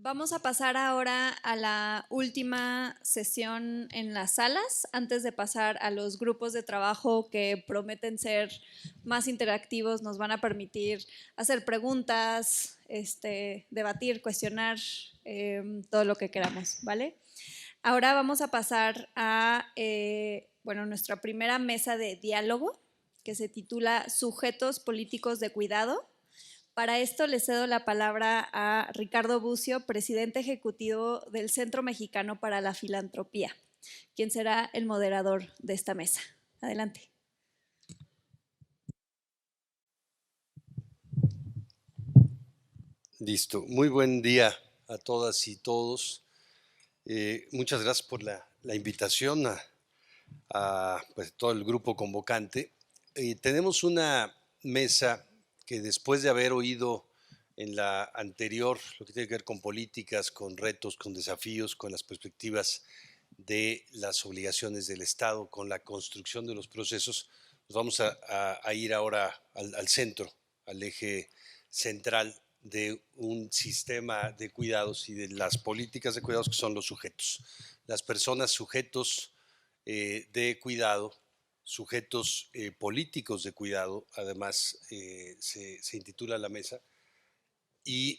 Vamos a pasar ahora a la última sesión en las salas, antes de pasar a los grupos de trabajo que prometen ser más interactivos, nos van a permitir hacer preguntas, debatir, cuestionar todo lo que queramos, ¿vale? Ahora vamos a pasar a nuestra primera mesa de diálogo, que se titula Sujetos políticos de cuidado. Para esto le cedo la palabra a Ricardo Bucio, presidente ejecutivo del Centro Mexicano para la Filantropía, quien será el moderador de esta mesa. Adelante. Listo. Muy buen día a todas y todos. Muchas gracias por la invitación a pues, todo el grupo convocante. Tenemos una mesa que después de haber oído en la anterior lo que tiene que ver con políticas, con retos, con desafíos, con las perspectivas de las obligaciones del Estado, con la construcción de los procesos, nos vamos a ir ahora al centro, al eje central de un sistema de cuidados y de las políticas de cuidados que son los sujetos. Las personas sujetos de cuidado, sujetos políticos de cuidado, además se intitula la mesa, y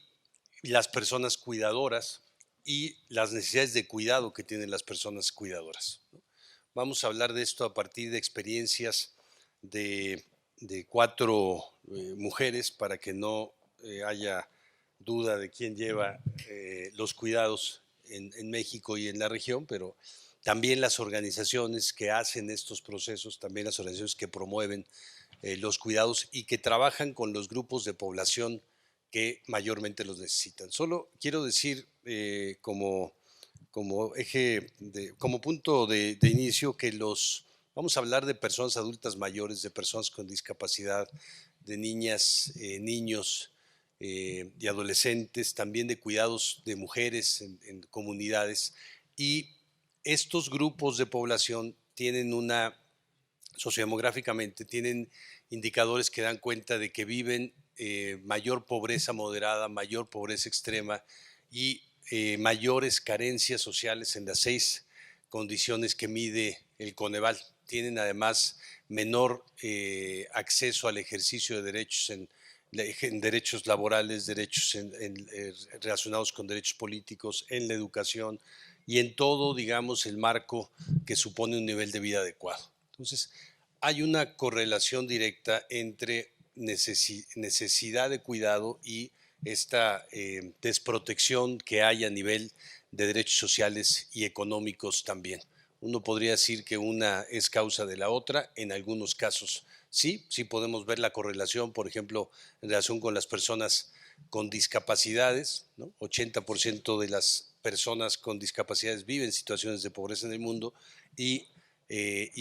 las personas cuidadoras y las necesidades de cuidado que tienen las personas cuidadoras. Vamos a hablar de esto a partir de experiencias de 4 mujeres para que no haya duda de quién lleva los cuidados en México y en la región, pero también las organizaciones que hacen estos procesos, también las organizaciones que promueven los cuidados y que trabajan con los grupos de población que mayormente los necesitan. Solo quiero decir como punto de inicio que vamos a hablar de personas adultas mayores, de personas con discapacidad, de niñas, niños y adolescentes, también de cuidados de mujeres en comunidades. Y estos grupos de población tienen sociodemográficamente, tienen indicadores que dan cuenta de que viven mayor pobreza moderada, mayor pobreza extrema y mayores carencias sociales en las 6 condiciones que mide el Coneval. Tienen además menor acceso al ejercicio de derechos en derechos laborales, derechos relacionados con derechos políticos, en la educación y en todo, digamos, el marco que supone un nivel de vida adecuado. Entonces, hay una correlación directa entre necesidad de cuidado y esta desprotección que hay a nivel de derechos sociales y económicos también. Uno podría decir que una es causa de la otra, en algunos casos sí podemos ver la correlación, por ejemplo, en relación con las personas con discapacidades, ¿no? 80% de las personas con discapacidades viven en situaciones de pobreza en el mundo y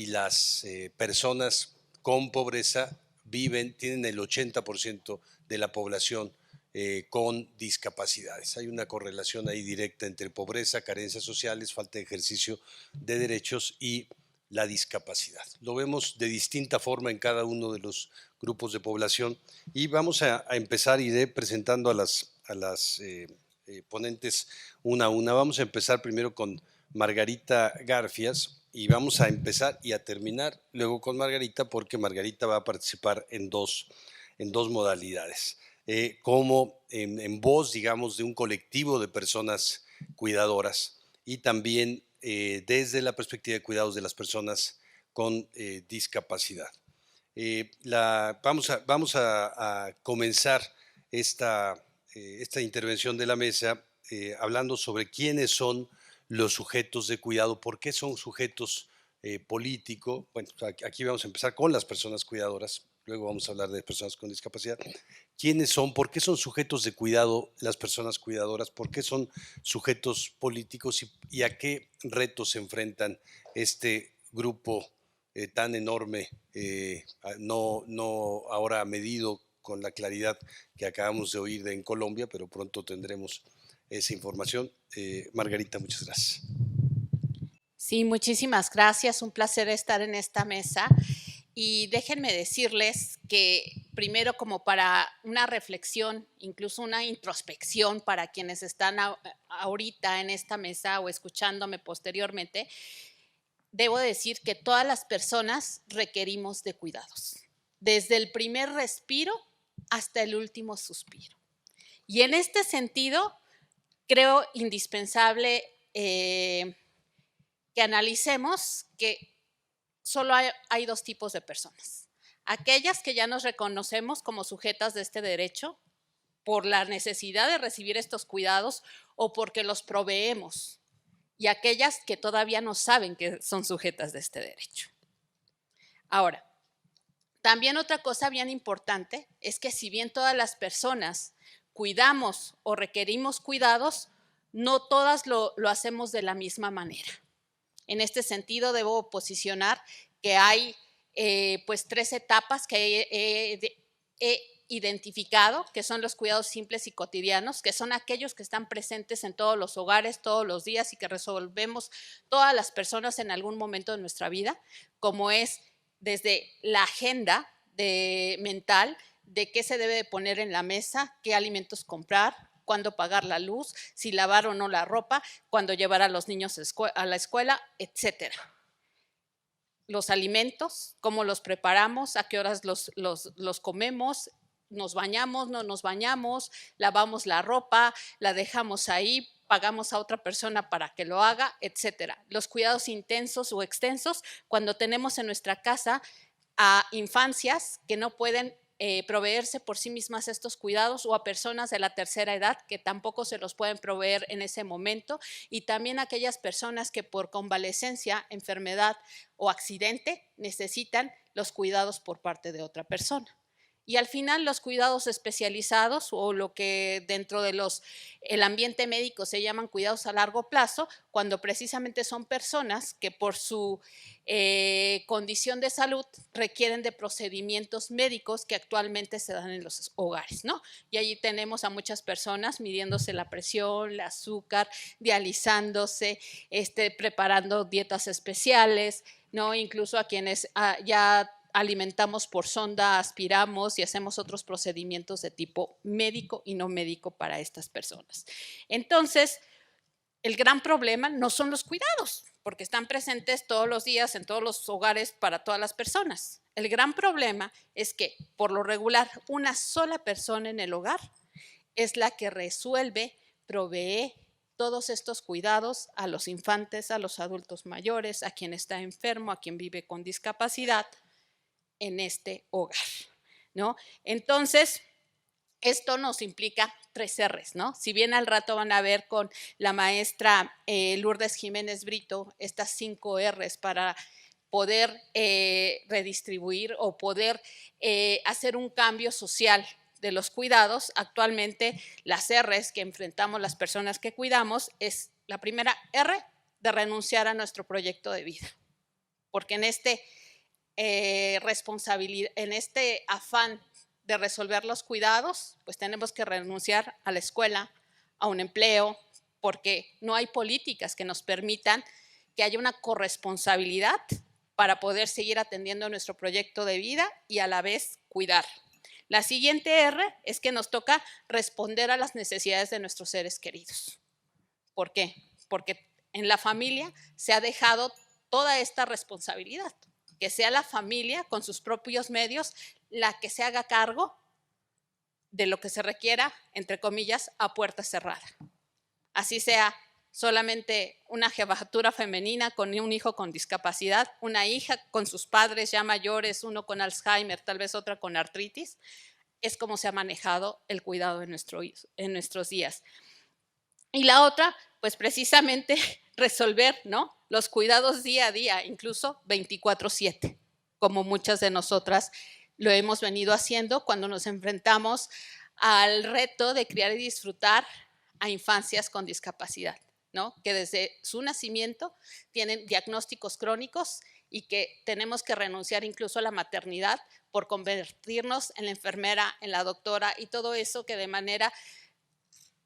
las personas con pobreza tienen el 80% de la población con discapacidades. Hay una correlación ahí directa entre pobreza, carencias sociales, falta de ejercicio de derechos y la discapacidad. Lo vemos de distinta forma en cada uno de los grupos de población y vamos a empezar, iré presentando a las ponentes una a una. Vamos a empezar primero con Margarita Garfias y vamos a empezar y a terminar luego con Margarita, porque Margarita va a participar en dos modalidades. Como en voz, digamos, de un colectivo de personas cuidadoras y también desde la perspectiva de cuidados de las personas con discapacidad. Vamos a comenzar esta intervención de la mesa hablando sobre quiénes son los sujetos de cuidado, por qué son sujetos políticos. Bueno, aquí vamos a empezar con las personas cuidadoras, luego vamos a hablar de personas con discapacidad. ¿Quiénes son? ¿Por qué son sujetos de cuidado las personas cuidadoras? ¿Por qué son sujetos políticos y a qué retos se enfrentan este grupo tan enorme, no ahora medido con la claridad que acabamos de oír en Colombia, pero pronto tendremos esa información. Margarita, muchas gracias. Sí, muchísimas gracias. Un placer estar en esta mesa. Y déjenme decirles que primero, como para una reflexión, incluso una introspección para quienes están ahorita en esta mesa o escuchándome posteriormente, debo decir que todas las personas requerimos de cuidados, desde el primer respiro hasta el último suspiro. Y en este sentido, creo indispensable que analicemos que solo hay dos tipos de personas. Aquellas que ya nos reconocemos como sujetas de este derecho por la necesidad de recibir estos cuidados o porque los proveemos, y aquellas que todavía no saben que son sujetas de este derecho. Ahora, también otra cosa bien importante es que si bien todas las personas cuidamos o requerimos cuidados, no todas lo hacemos de la misma manera. En este sentido, debo posicionar que hay pues 3 etapas que he identificado, que son los cuidados simples y cotidianos, que son aquellos que están presentes en todos los hogares, todos los días y que resolvemos todas las personas en algún momento de nuestra vida, como es desde la agenda mental de qué se debe de poner en la mesa, qué alimentos comprar, cuándo pagar la luz, si lavar o no la ropa, cuándo llevar a los niños a la escuela, etcétera. Los alimentos, cómo los preparamos, a qué horas los comemos, nos bañamos, no nos bañamos, lavamos la ropa, la dejamos ahí, pagamos a otra persona para que lo haga, etcétera. Los cuidados intensos o extensos, cuando tenemos en nuestra casa a infancias que no pueden proveerse por sí mismas estos cuidados, o a personas de la tercera edad que tampoco se los pueden proveer en ese momento, y también aquellas personas que por convalecencia, enfermedad o accidente necesitan los cuidados por parte de otra persona. Y al final los cuidados especializados, o lo que dentro de el ambiente médico se llaman cuidados a largo plazo, cuando precisamente son personas que por su condición de salud requieren de procedimientos médicos que actualmente se dan en los hogares, ¿no? Y allí tenemos a muchas personas midiéndose la presión, el azúcar, dializándose, preparando dietas especiales, ¿no? Incluso a quienes ya alimentamos por sonda, aspiramos y hacemos otros procedimientos de tipo médico y no médico para estas personas. Entonces, el gran problema no son los cuidados, porque están presentes todos los días en todos los hogares para todas las personas. El gran problema es que, por lo regular, una sola persona en el hogar es la que resuelve, provee todos estos cuidados a los infantes, a los adultos mayores, a quien está enfermo, a quien vive con discapacidad en este hogar, ¿no? Entonces, esto nos implica 3 R's, ¿no? Si bien al rato van a ver con la maestra Lourdes Jiménez Brito estas 5 R's para poder redistribuir o poder hacer un cambio social de los cuidados. Actualmente las R's que enfrentamos las personas que cuidamos es la primera R, de renunciar a nuestro proyecto de vida, porque en en este afán de resolver los cuidados, pues tenemos que renunciar a la escuela, a un empleo, porque no hay políticas que nos permitan que haya una corresponsabilidad para poder seguir atendiendo nuestro proyecto de vida y a la vez cuidar. La siguiente R es que nos toca responder a las necesidades de nuestros seres queridos. ¿Por qué? Porque en la familia se ha dejado toda esta responsabilidad. Que sea la familia con sus propios medios la que se haga cargo de lo que se requiera, entre comillas, a puerta cerrada. Así sea solamente una jefatura femenina con un hijo con discapacidad, una hija con sus padres ya mayores, uno con Alzheimer, tal vez otra con artritis, es como se ha manejado el cuidado en nuestros días. Y la otra, pues precisamente resolver, ¿no?, los cuidados día a día, incluso 24/7, como muchas de nosotras lo hemos venido haciendo cuando nos enfrentamos al reto de criar y disfrutar a infancias con discapacidad, ¿no?, que desde su nacimiento tienen diagnósticos crónicos y que tenemos que renunciar incluso a la maternidad por convertirnos en la enfermera, en la doctora y todo eso que de manera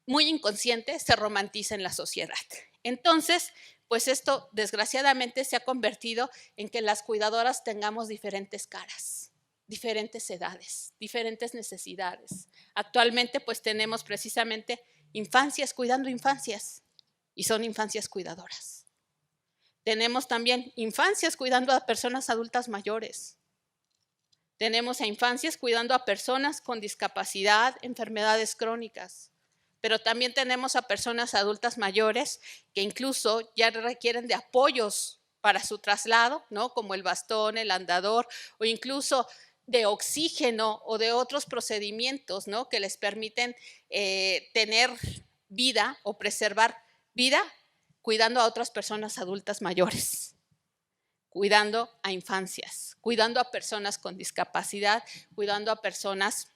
muy inconsciente se romantiza en la sociedad. Entonces, pues esto desgraciadamente se ha convertido en que las cuidadoras tengamos diferentes caras, diferentes edades, diferentes necesidades. Actualmente pues tenemos precisamente infancias cuidando infancias y son infancias cuidadoras. Tenemos también infancias cuidando a personas adultas mayores. Tenemos a infancias cuidando a personas con discapacidad, enfermedades crónicas. Pero también tenemos a personas adultas mayores que incluso ya requieren de apoyos para su traslado, ¿no? Como el bastón, el andador o incluso de oxígeno o de otros procedimientos, ¿no? Que les permiten tener vida o preservar vida cuidando a otras personas adultas mayores, cuidando a infancias, cuidando a personas con discapacidad, cuidando a personas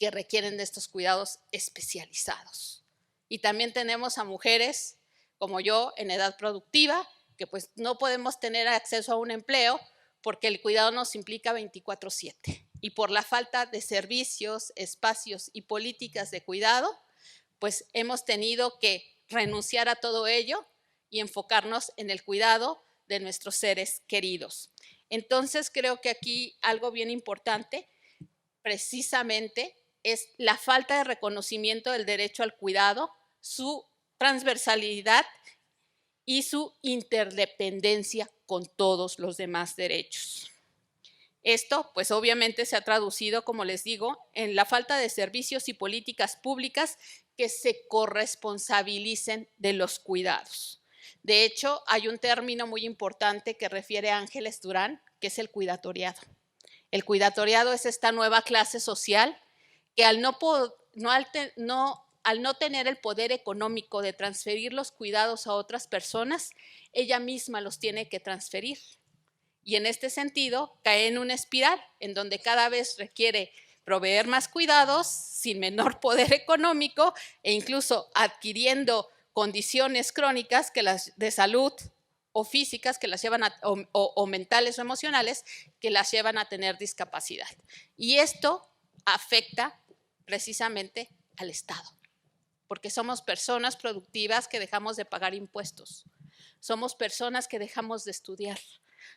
que requieren de estos cuidados especializados. Y también tenemos a mujeres como yo en edad productiva, que pues no podemos tener acceso a un empleo porque el cuidado nos implica 24/7. Y por la falta de servicios, espacios y políticas de cuidado, pues hemos tenido que renunciar a todo ello y enfocarnos en el cuidado de nuestros seres queridos. Entonces creo que aquí algo bien importante precisamente es la falta de reconocimiento del derecho al cuidado, su transversalidad y su interdependencia con todos los demás derechos. Esto, pues obviamente se ha traducido, como les digo, en la falta de servicios y políticas públicas que se corresponsabilicen de los cuidados. De hecho, hay un término muy importante que refiere a Ángeles Durán, que es el cuidatoriado. El cuidatoriado es esta nueva clase social que al no tener el poder económico de transferir los cuidados a otras personas, ella misma los tiene que transferir. Y en este sentido, cae en una espiral en donde cada vez requiere proveer más cuidados sin menor poder económico e incluso adquiriendo condiciones crónicas que las de salud o físicas que las llevan o mentales o emocionales que las llevan a tener discapacidad. Y esto afecta precisamente al Estado, porque somos personas productivas que dejamos de pagar impuestos, somos personas que dejamos de estudiar,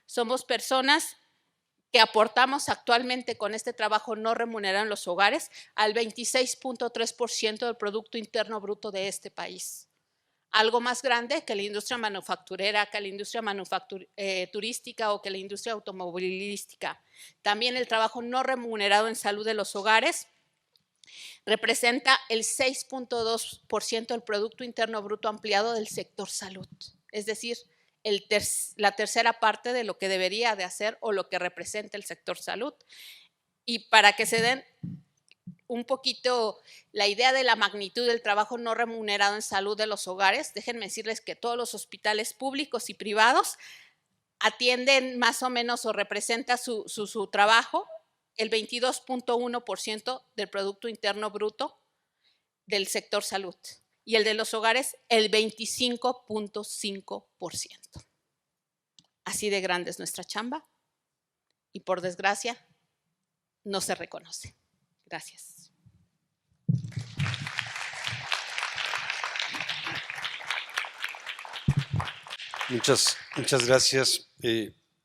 somos personas que aportamos actualmente con este trabajo no remunerado en los hogares al 26.3% del Producto Interno Bruto de este país. Algo más grande que la industria manufacturera, que la industria turística o que la industria automovilística. También el trabajo no remunerado en salud de los hogares representa el 6.2% del Producto Interno Bruto ampliado del sector salud. Es decir, la tercera parte de lo que debería de hacer o lo que representa el sector salud. Y para que se den un poquito la idea de la magnitud del trabajo no remunerado en salud de los hogares, déjenme decirles que todos los hospitales públicos y privados atienden más o menos o representa su trabajo el 22.1% del Producto Interno Bruto del sector salud y el de los hogares el 25.5%. Así de grande es nuestra chamba y por desgracia no se reconoce. Gracias. Muchas gracias.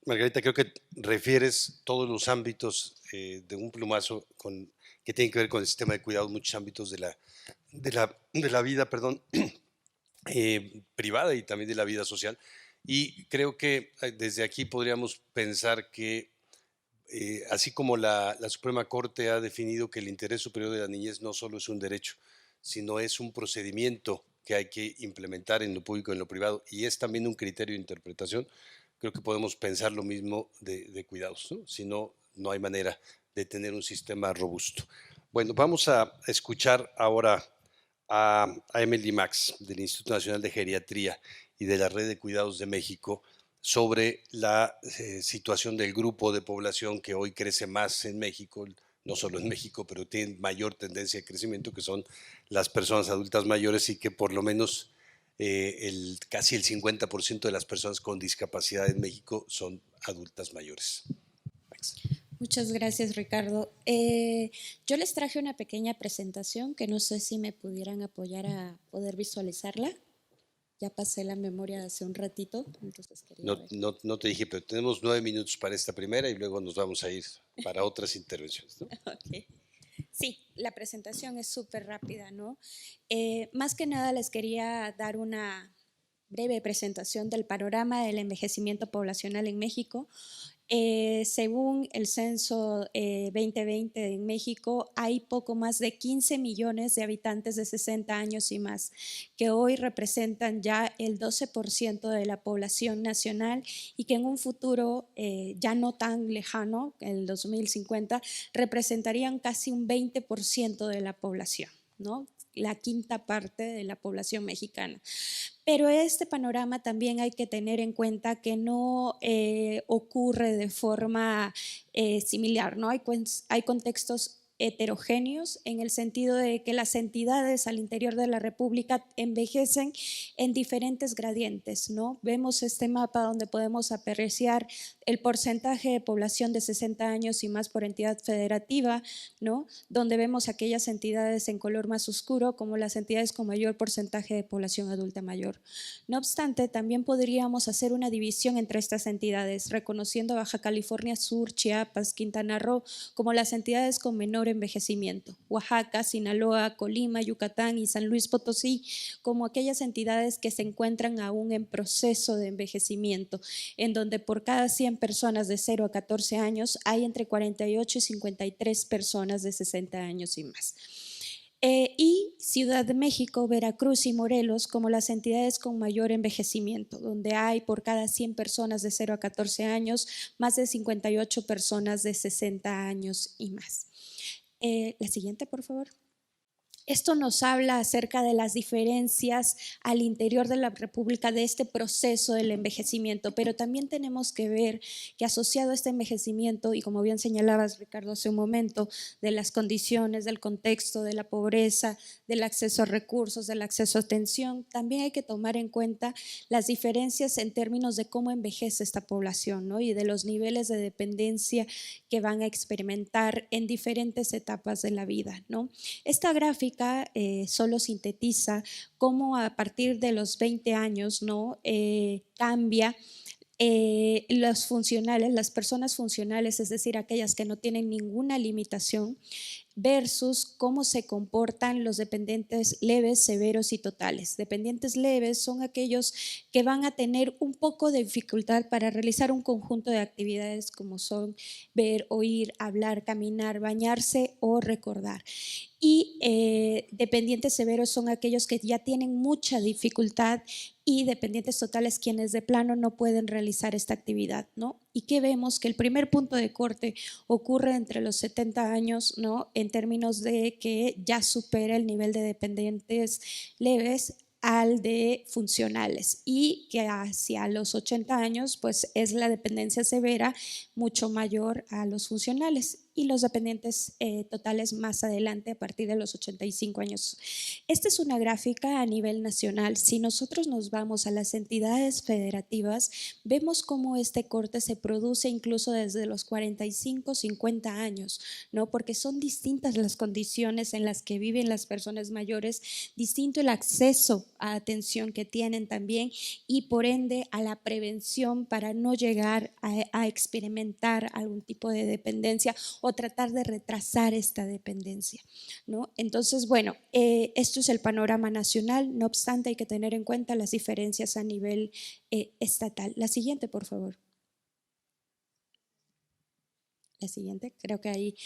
Margarita, creo que refieres todos los ámbitos de un plumazo que tienen que ver con el sistema de cuidado, muchos ámbitos de la vida, privada y también de la vida social. Y creo que desde aquí podríamos pensar que así como la Suprema Corte ha definido que el interés superior de la niñez no solo es un derecho, sino es un procedimiento que hay que implementar en lo público y en lo privado, y es también un criterio de interpretación, creo que podemos pensar lo mismo de cuidados, ¿no? Si no, no hay manera de tener un sistema robusto. Bueno, vamos a escuchar ahora a Emily Max del Instituto Nacional de Geriatría y de la Red de Cuidados de México sobre la situación del grupo de población que hoy crece más en México, no solo en México, pero tiene mayor tendencia de crecimiento, que son las personas adultas mayores, y que por lo menos casi el 50% de las personas con discapacidad en México son adultas mayores. Max. Muchas gracias, Ricardo. Yo les traje una pequeña presentación que no sé si me pudieran apoyar a poder visualizarla. Ya pasé la memoria hace un ratito, entonces quería No, ver. no te dije, pero tenemos 9 minutos para esta primera y luego nos vamos a ir para otras intervenciones, ¿no? Ok. Sí, la presentación es súper rápida, ¿no? Más que nada les quería dar una breve presentación del panorama del envejecimiento poblacional en México. Según el censo 2020 en México, hay poco más de 15 millones de habitantes de 60 años y más, que hoy representan ya el 12% de la población nacional y que en un futuro ya no tan lejano, el 2050, representarían casi un 20% de la población, ¿no? La quinta parte de la población mexicana. Pero este panorama también hay que tener en cuenta que no ocurre de forma similar, ¿no? Hay contextos heterogéneos en el sentido de que las entidades al interior de la República envejecen en diferentes gradientes, ¿no? Vemos este mapa donde podemos apreciar el porcentaje de población de 60 años y más por entidad federativa, ¿no? Donde vemos aquellas entidades en color más oscuro como las entidades con mayor porcentaje de población adulta mayor. No obstante, también podríamos hacer una división entre estas entidades, reconociendo Baja California Sur, Chiapas, Quintana Roo como las entidades con menor envejecimiento, Oaxaca, Sinaloa, Colima, Yucatán y San Luis Potosí como aquellas entidades que se encuentran aún en proceso de envejecimiento, en donde por cada 100 personas de 0 a 14 años hay entre 48 y 53 personas de 60 años y más. Y Ciudad de México, Veracruz y Morelos como las entidades con mayor envejecimiento, donde hay por cada 100 personas de 0 a 14 años más de 58 personas de 60 años y más. La siguiente, por favor. Esto nos habla acerca de las diferencias al interior de la República de este proceso del envejecimiento, pero también tenemos que ver que asociado a este envejecimiento, y como bien señalabas, Ricardo, hace un momento, de las condiciones, del contexto, de la pobreza, del acceso a recursos, del acceso a atención, también hay que tomar en cuenta las diferencias en términos de cómo envejece esta población, ¿no? Y de los niveles de dependencia que van a experimentar en diferentes etapas de la vida, ¿no? Esta gráfica solo sintetiza cómo a partir de los 20 años, ¿no? Cambia los funcionales, las personas funcionales, es decir, aquellas que no tienen ninguna limitación, versus cómo se comportan los dependientes leves, severos y totales. Dependientes leves son aquellos que van a tener un poco de dificultad para realizar un conjunto de actividades como son ver, oír, hablar, caminar, bañarse o recordar. Y dependientes severos son aquellos que ya tienen mucha dificultad y dependientes totales quienes de plano no pueden realizar esta actividad, ¿no? Y que vemos que el primer punto de corte ocurre entre los 70 años, ¿no? En términos de que ya supera el nivel de dependientes leves al de funcionales y que hacia los 80 años pues es la dependencia severa mucho mayor a los funcionales y los dependientes totales más adelante a partir de los 85 años. Esta es una gráfica a nivel nacional. Si nosotros nos vamos a las entidades federativas, vemos cómo este corte se produce incluso desde los 45, 50 años, ¿no? Porque son distintas las condiciones en las que viven las personas mayores, distinto el acceso a atención que tienen también y por ende a la prevención para no llegar a experimentar algún tipo de dependencia o tratar de retrasar esta dependencia, ¿no? Entonces, bueno, esto es el panorama nacional, no obstante hay que tener en cuenta las diferencias a nivel estatal. La siguiente, por favor. La siguiente, creo que ahí.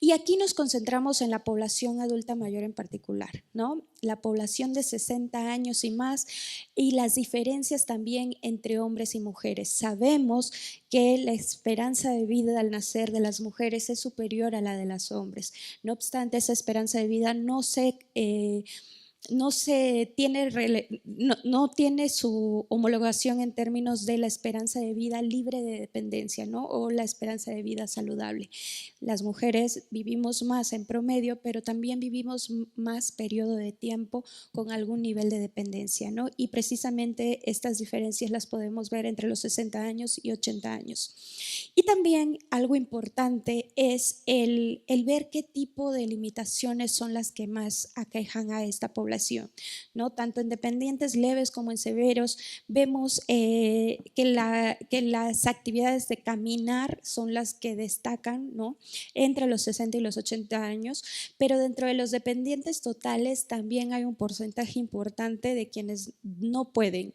Y aquí nos concentramos en la población adulta mayor en particular, ¿no? La población de 60 años y más y las diferencias también entre hombres y mujeres. Sabemos que la esperanza de vida al nacer de las mujeres es superior a la de los hombres. No obstante, esa esperanza de vida no tiene su homologación en términos de la esperanza de vida libre de dependencia, ¿no? O la esperanza de vida saludable. Las mujeres vivimos más en promedio, pero también vivimos más periodo de tiempo con algún nivel de dependencia, ¿no? Y precisamente estas diferencias las podemos ver entre los 60 años y 80 años. Y también algo importante es el ver qué tipo de limitaciones son las que más aquejan a esta población. población, ¿no? Tanto en dependientes leves como en severos, vemos que las actividades de caminar son las que destacan, ¿no? Entre los 60 y los 80 años, pero dentro de los dependientes totales también hay un porcentaje importante de quienes no pueden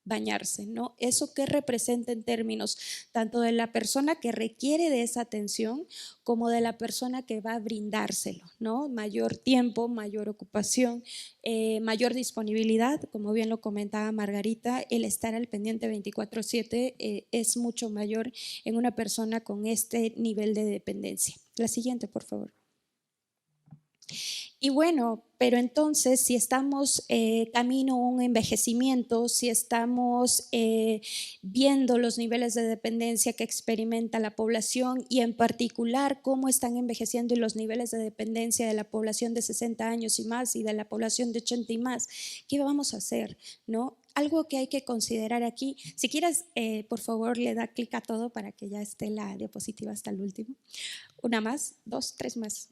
bañarse, ¿no? Eso que representa en términos tanto de la persona que requiere de esa atención como de la persona que va a brindárselo, ¿no? Mayor tiempo, mayor ocupación, mayor disponibilidad, como bien lo comentaba Margarita, el estar al pendiente 24/7 es mucho mayor en una persona con este nivel de dependencia. La siguiente, por favor. Y bueno, pero entonces si estamos camino a un envejecimiento, si estamos viendo los niveles de dependencia que experimenta la población y en particular cómo están envejeciendo y los niveles de dependencia de la población de 60 años y más y de la población de 80 y más, ¿qué vamos a hacer? ¿No? Algo que hay que considerar aquí, si quieres, por favor, le da clic a todo para que ya esté la diapositiva hasta el último. Una más, 2, 3 más.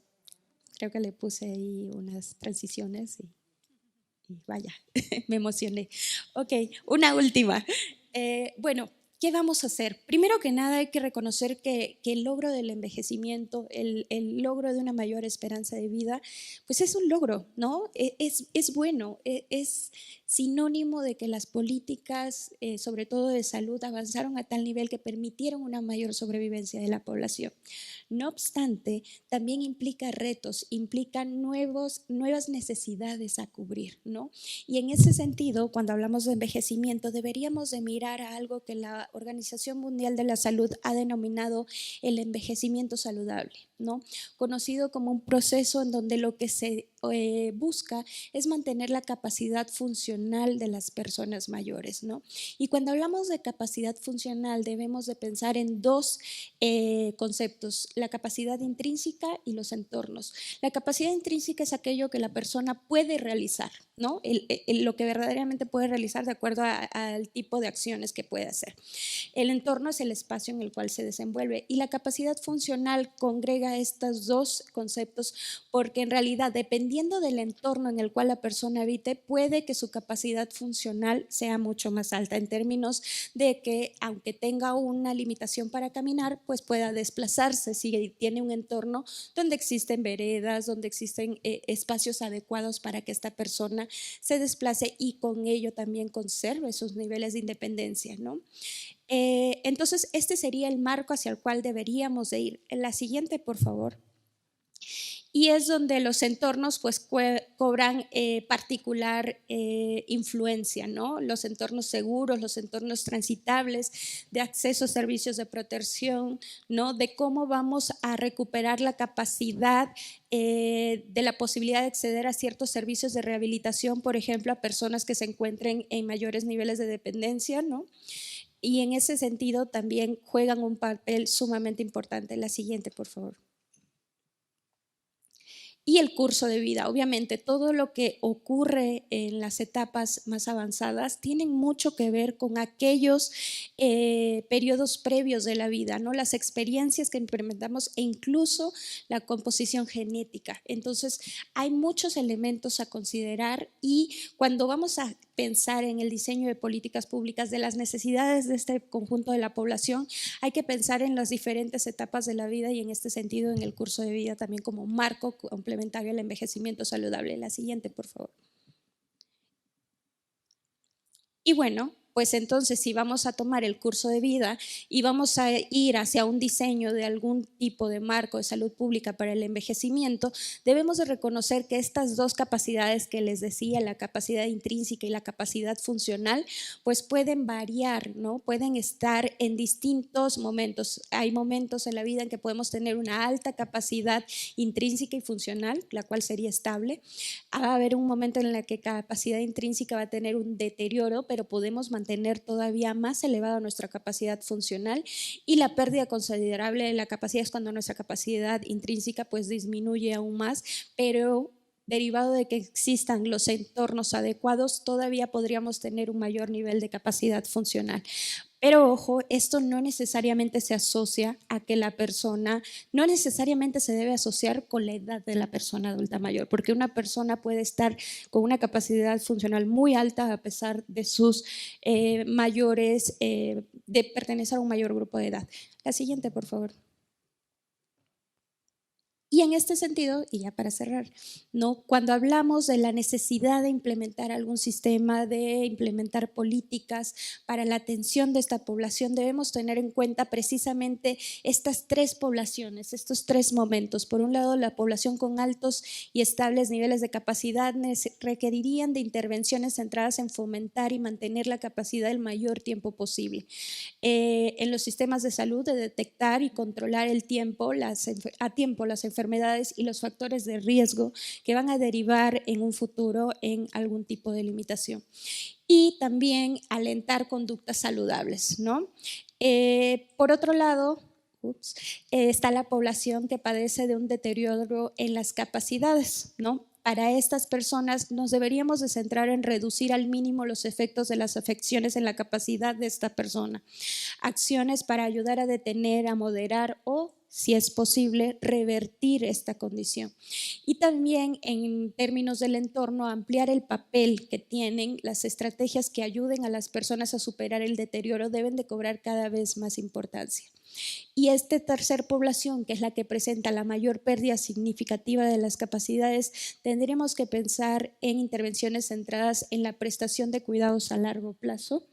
Creo que le puse ahí unas transiciones y vaya, me emocioné. Ok, una última. Bueno, ¿qué vamos a hacer? Primero que nada hay que reconocer que el logro del envejecimiento, el logro de una mayor esperanza de vida, pues es un logro, ¿no? Es bueno, es sinónimo de que las políticas, sobre todo de salud, avanzaron a tal nivel que permitieron una mayor sobrevivencia de la población. No obstante, también implica retos, implica nuevas necesidades a cubrir, ¿no? Y en ese sentido, cuando hablamos de envejecimiento, deberíamos de mirar a algo que la Organización Mundial de la Salud ha denominado el envejecimiento saludable, ¿no? Conocido como un proceso en donde lo que se busca es mantener la capacidad funcional de las personas mayores, ¿no? Y cuando hablamos de capacidad funcional debemos de pensar en dos conceptos, la capacidad intrínseca y los entornos. La capacidad intrínseca es aquello que la persona puede realizar, ¿no? Lo que verdaderamente puede realizar de acuerdo al tipo de acciones que puede hacer. El entorno es el espacio en el cual se desenvuelve y la capacidad funcional congrega estos dos conceptos porque en realidad dependiendo del entorno en el cual la persona habite puede que su capacidad funcional sea mucho más alta en términos de que aunque tenga una limitación para caminar pues pueda desplazarse si tiene un entorno donde existen veredas, donde existen espacios adecuados para que esta persona se desplace y con ello también conserve sus niveles de independencia, ¿no? Entonces este sería el marco hacia el cual deberíamos de ir. La siguiente, por favor. Y es donde los entornos pues cobran particular influencia, ¿no? Los entornos seguros, los entornos transitables, de acceso a servicios de protección, ¿no? De cómo vamos a recuperar la capacidad de la posibilidad de acceder a ciertos servicios de rehabilitación, por ejemplo, a personas que se encuentren en mayores niveles de dependencia, ¿no? Y en ese sentido también juegan un papel sumamente importante. La siguiente, por favor. Y el curso de vida. Obviamente todo lo que ocurre en las etapas más avanzadas tienen mucho que ver con aquellos periodos previos de la vida, ¿no? Las experiencias que implementamos e incluso la composición genética. Entonces hay muchos elementos a considerar y cuando vamos a pensar en el diseño de políticas públicas de las necesidades de este conjunto de la población, hay que pensar en las diferentes etapas de la vida y en este sentido en el curso de vida también como marco complementario al envejecimiento saludable. La siguiente, por favor. Y bueno, pues entonces si vamos a tomar el curso de vida y vamos a ir hacia un diseño de algún tipo de marco de salud pública para el envejecimiento, debemos de reconocer que estas dos capacidades que les decía, la capacidad intrínseca y la capacidad funcional, pues pueden variar, ¿no? Pueden estar en distintos momentos. Hay momentos en la vida en que podemos tener una alta capacidad intrínseca y funcional, la cual sería estable. Va a haber un momento en el que capacidad intrínseca va a tener un deterioro, pero podemos mantener todavía más elevada nuestra capacidad funcional y la pérdida considerable de la capacidad es cuando nuestra capacidad intrínseca pues disminuye aún más, pero derivado de que existan los entornos adecuados, todavía podríamos tener un mayor nivel de capacidad funcional. Pero ojo, esto no necesariamente se asocia a que la persona, no necesariamente se debe asociar con la edad de la persona adulta mayor, porque una persona puede estar con una capacidad funcional muy alta a pesar de sus mayores, de pertenecer a un mayor grupo de edad. La siguiente, por favor. Y en este sentido, y ya para cerrar, ¿no? Cuando hablamos de la necesidad de implementar algún sistema, de implementar políticas para la atención de esta población, debemos tener en cuenta precisamente estas tres poblaciones, estos tres momentos. Por un lado, la población con altos y estables niveles de capacidad requerirían de intervenciones centradas en fomentar y mantener la capacidad el mayor tiempo posible. En los sistemas de salud, de detectar y controlar a tiempo las enfermedades y los factores de riesgo que van a derivar en un futuro en algún tipo de limitación. Y también alentar conductas saludables, ¿no? Por otro lado, está la población que padece de un deterioro en las capacidades, ¿no? Para estas personas nos deberíamos de centrar en reducir al mínimo los efectos de las afecciones en la capacidad de esta persona. Acciones para ayudar a detener, a moderar o, si es posible, revertir esta condición. Y también en términos del entorno, ampliar el papel que tienen las estrategias que ayuden a las personas a superar el deterioro deben de cobrar cada vez más importancia. Y esta tercera población, que es la que presenta la mayor pérdida significativa de las capacidades, tendremos que pensar en intervenciones centradas en la prestación de cuidados a largo plazo,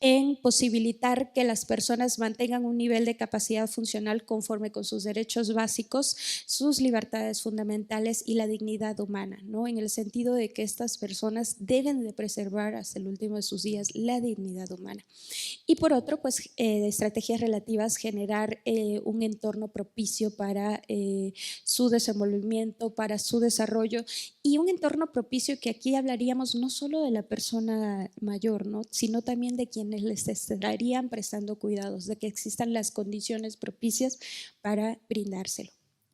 en posibilitar que las personas mantengan un nivel de capacidad funcional conforme con sus derechos básicos, sus libertades fundamentales y la dignidad humana, ¿no? En el sentido de que estas personas deben de preservar hasta el último de sus días la dignidad humana. Y por otro, pues estrategias relativas, generar un entorno propicio para su desenvolvimiento, para su desarrollo, y un entorno propicio que aquí hablaríamos no solo de la persona mayor, ¿no? Sino también de quienes les estarían prestando cuidados, de que existan las condiciones propicias para brindárselo.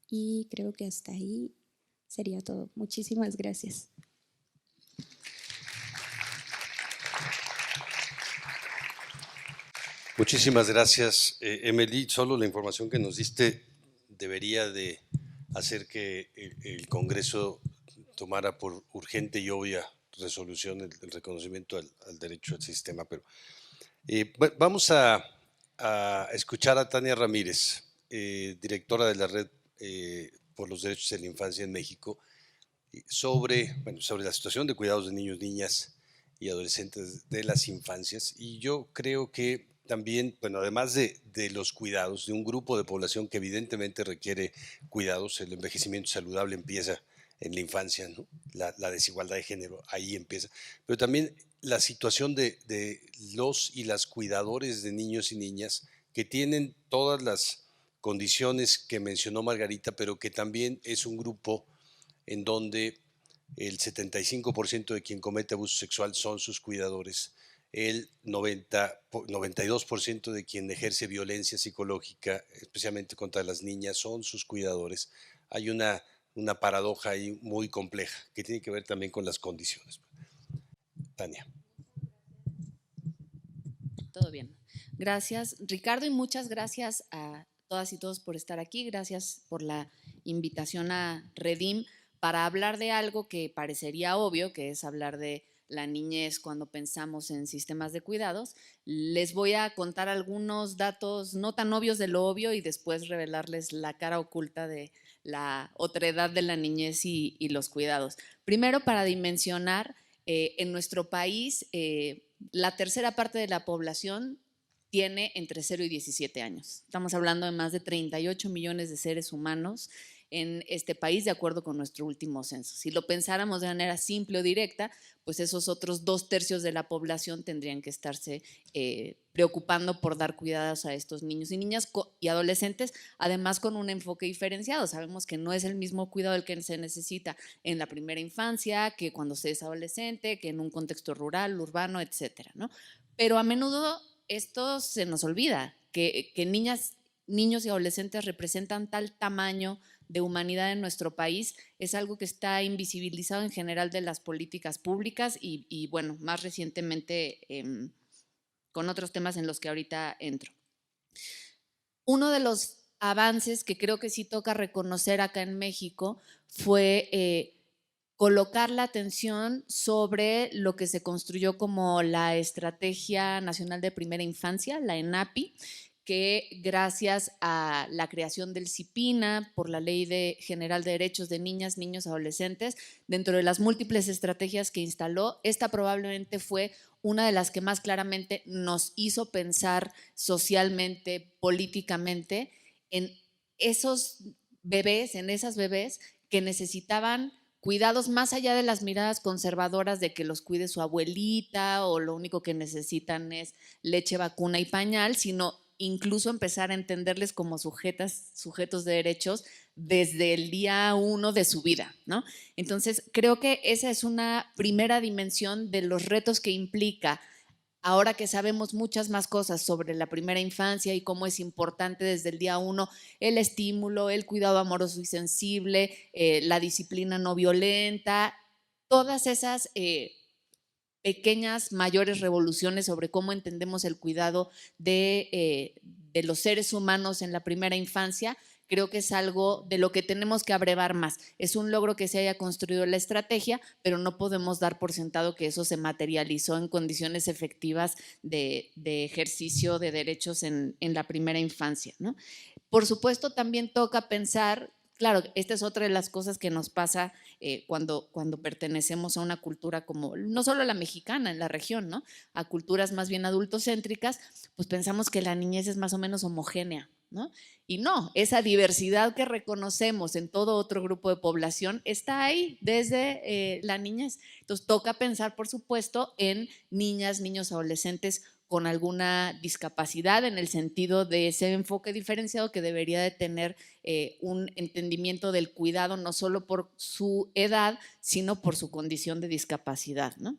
Y creo que hasta ahí sería todo. Muchísimas gracias. Muchísimas gracias, Emily. Solo la información que nos diste debería de hacer que el Congreso tomara por urgente y obvia resolución el reconocimiento al derecho al sistema. Pero vamos a escuchar a Tania Ramírez, directora de la Red por los Derechos de la Infancia en México, sobre la situación de cuidados de niños, niñas y adolescentes de las infancias. Y yo creo que también, además de los cuidados de un grupo de población que evidentemente requiere cuidados, el envejecimiento saludable empieza en la infancia, ¿no? La desigualdad de género ahí empieza, pero también la situación de los y las cuidadores de niños y niñas que tienen todas las condiciones que mencionó Margarita, pero que también es un grupo en donde el 75% de quien comete abuso sexual son sus cuidadores, el 92% de quien ejerce violencia psicológica, especialmente contra las niñas, son sus cuidadores. Hay una paradoja ahí muy compleja que tiene que ver también con las condiciones. Tania. Todo bien. Gracias, Ricardo, y muchas gracias a todas y todos por estar aquí. Gracias por la invitación a Redim para hablar de algo que parecería obvio, que es hablar de la niñez cuando pensamos en sistemas de cuidados. Les voy a contar algunos datos no tan obvios de lo obvio y después revelarles la cara oculta de la otredad de la niñez y los cuidados. Primero, para dimensionar, en nuestro país, la tercera parte de la población tiene entre 0 y 17 años. Estamos hablando de más de 38 millones de seres humanos en este país, de acuerdo con nuestro último censo. Si lo pensáramos de manera simple o directa, pues esos otros 2/3 de la población tendrían que estarse preocupando por dar cuidados a estos niños y niñas y adolescentes, además con un enfoque diferenciado. Sabemos que no es el mismo cuidado el que se necesita en la primera infancia, que cuando se es adolescente, que en un contexto rural, urbano, etcétera, ¿no? Pero a menudo esto se nos olvida, que niñas, niños y adolescentes representan tal tamaño de humanidad en nuestro país es algo que está invisibilizado en general de las políticas públicas y bueno, más recientemente con otros temas en los que ahorita entro. Uno de los avances que creo que sí toca reconocer acá en México fue colocar la atención sobre lo que se construyó como la Estrategia Nacional de Primera Infancia, la ENAPI, que gracias a la creación del CIPINA, por la Ley General de Derechos de Niñas, Niños, Adolescentes, dentro de las múltiples estrategias que instaló, esta probablemente fue una de las que más claramente nos hizo pensar socialmente, políticamente, en esos bebés, en esas bebés que necesitaban cuidados más allá de las miradas conservadoras de que los cuide su abuelita o lo único que necesitan es leche, vacuna y pañal, sino incluso empezar a entenderles como sujetos de derechos desde el día 1 de su vida, ¿no? Entonces, creo que esa es una primera dimensión de los retos que implica, ahora que sabemos muchas más cosas sobre la primera infancia y cómo es importante desde el día 1 el estímulo, el cuidado amoroso y sensible, la disciplina no violenta, todas esas pequeñas, mayores revoluciones sobre cómo entendemos el cuidado de los seres humanos en la primera infancia, creo que es algo de lo que tenemos que abrevar más. Es un logro que se haya construido la estrategia, pero no podemos dar por sentado que eso se materializó en condiciones efectivas de ejercicio de derechos en la primera infancia, ¿no? Por supuesto, también toca pensar, claro, esta es otra de las cosas que nos pasa cuando pertenecemos a una cultura como, no solo la mexicana, en la región, ¿no? A culturas más bien adultocéntricas, pues pensamos que la niñez es más o menos homogénea, ¿no? Y no, esa diversidad que reconocemos en todo otro grupo de población está ahí desde la niñez. Entonces toca pensar, por supuesto, en niñas, niños, adolescentes con alguna discapacidad en el sentido de ese enfoque diferenciado que debería de tener un entendimiento del cuidado no solo por su edad, sino por su condición de discapacidad, ¿no?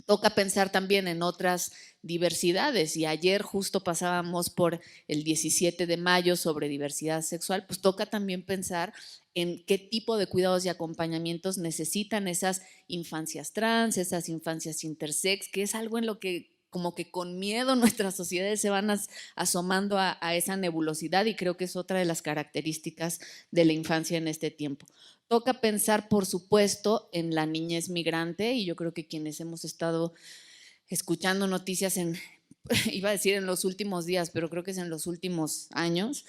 Toca pensar también en otras diversidades y ayer justo pasábamos por el 17 de mayo sobre diversidad sexual, pues toca también pensar en qué tipo de cuidados y acompañamientos necesitan esas infancias trans, esas infancias intersex, que es algo en lo que como que con miedo nuestras sociedades se van asomando a esa nebulosidad y creo que es otra de las características de la infancia en este tiempo. Toca pensar, por supuesto, en la niñez migrante y yo creo que quienes hemos estado escuchando noticias iba a decir en los últimos días, pero creo que es en los últimos años,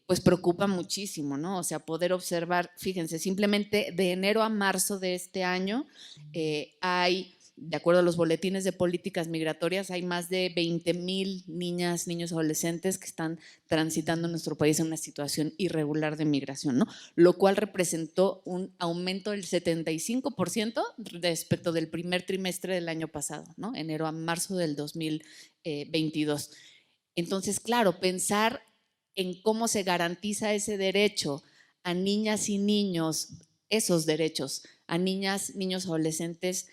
pues preocupa muchísimo, ¿no? O sea, poder observar, fíjense, simplemente de enero a marzo de este año hay, de acuerdo a los boletines de políticas migratorias, hay más de 20,000 niñas, niños, adolescentes que están transitando en nuestro país en una situación irregular de migración, ¿no? Lo cual representó un aumento del 75% respecto del primer trimestre del año pasado, ¿no? Enero a marzo del 2022. Entonces, claro, pensar en cómo se garantiza ese derecho a niñas y niños, esos derechos a niñas, niños, adolescentes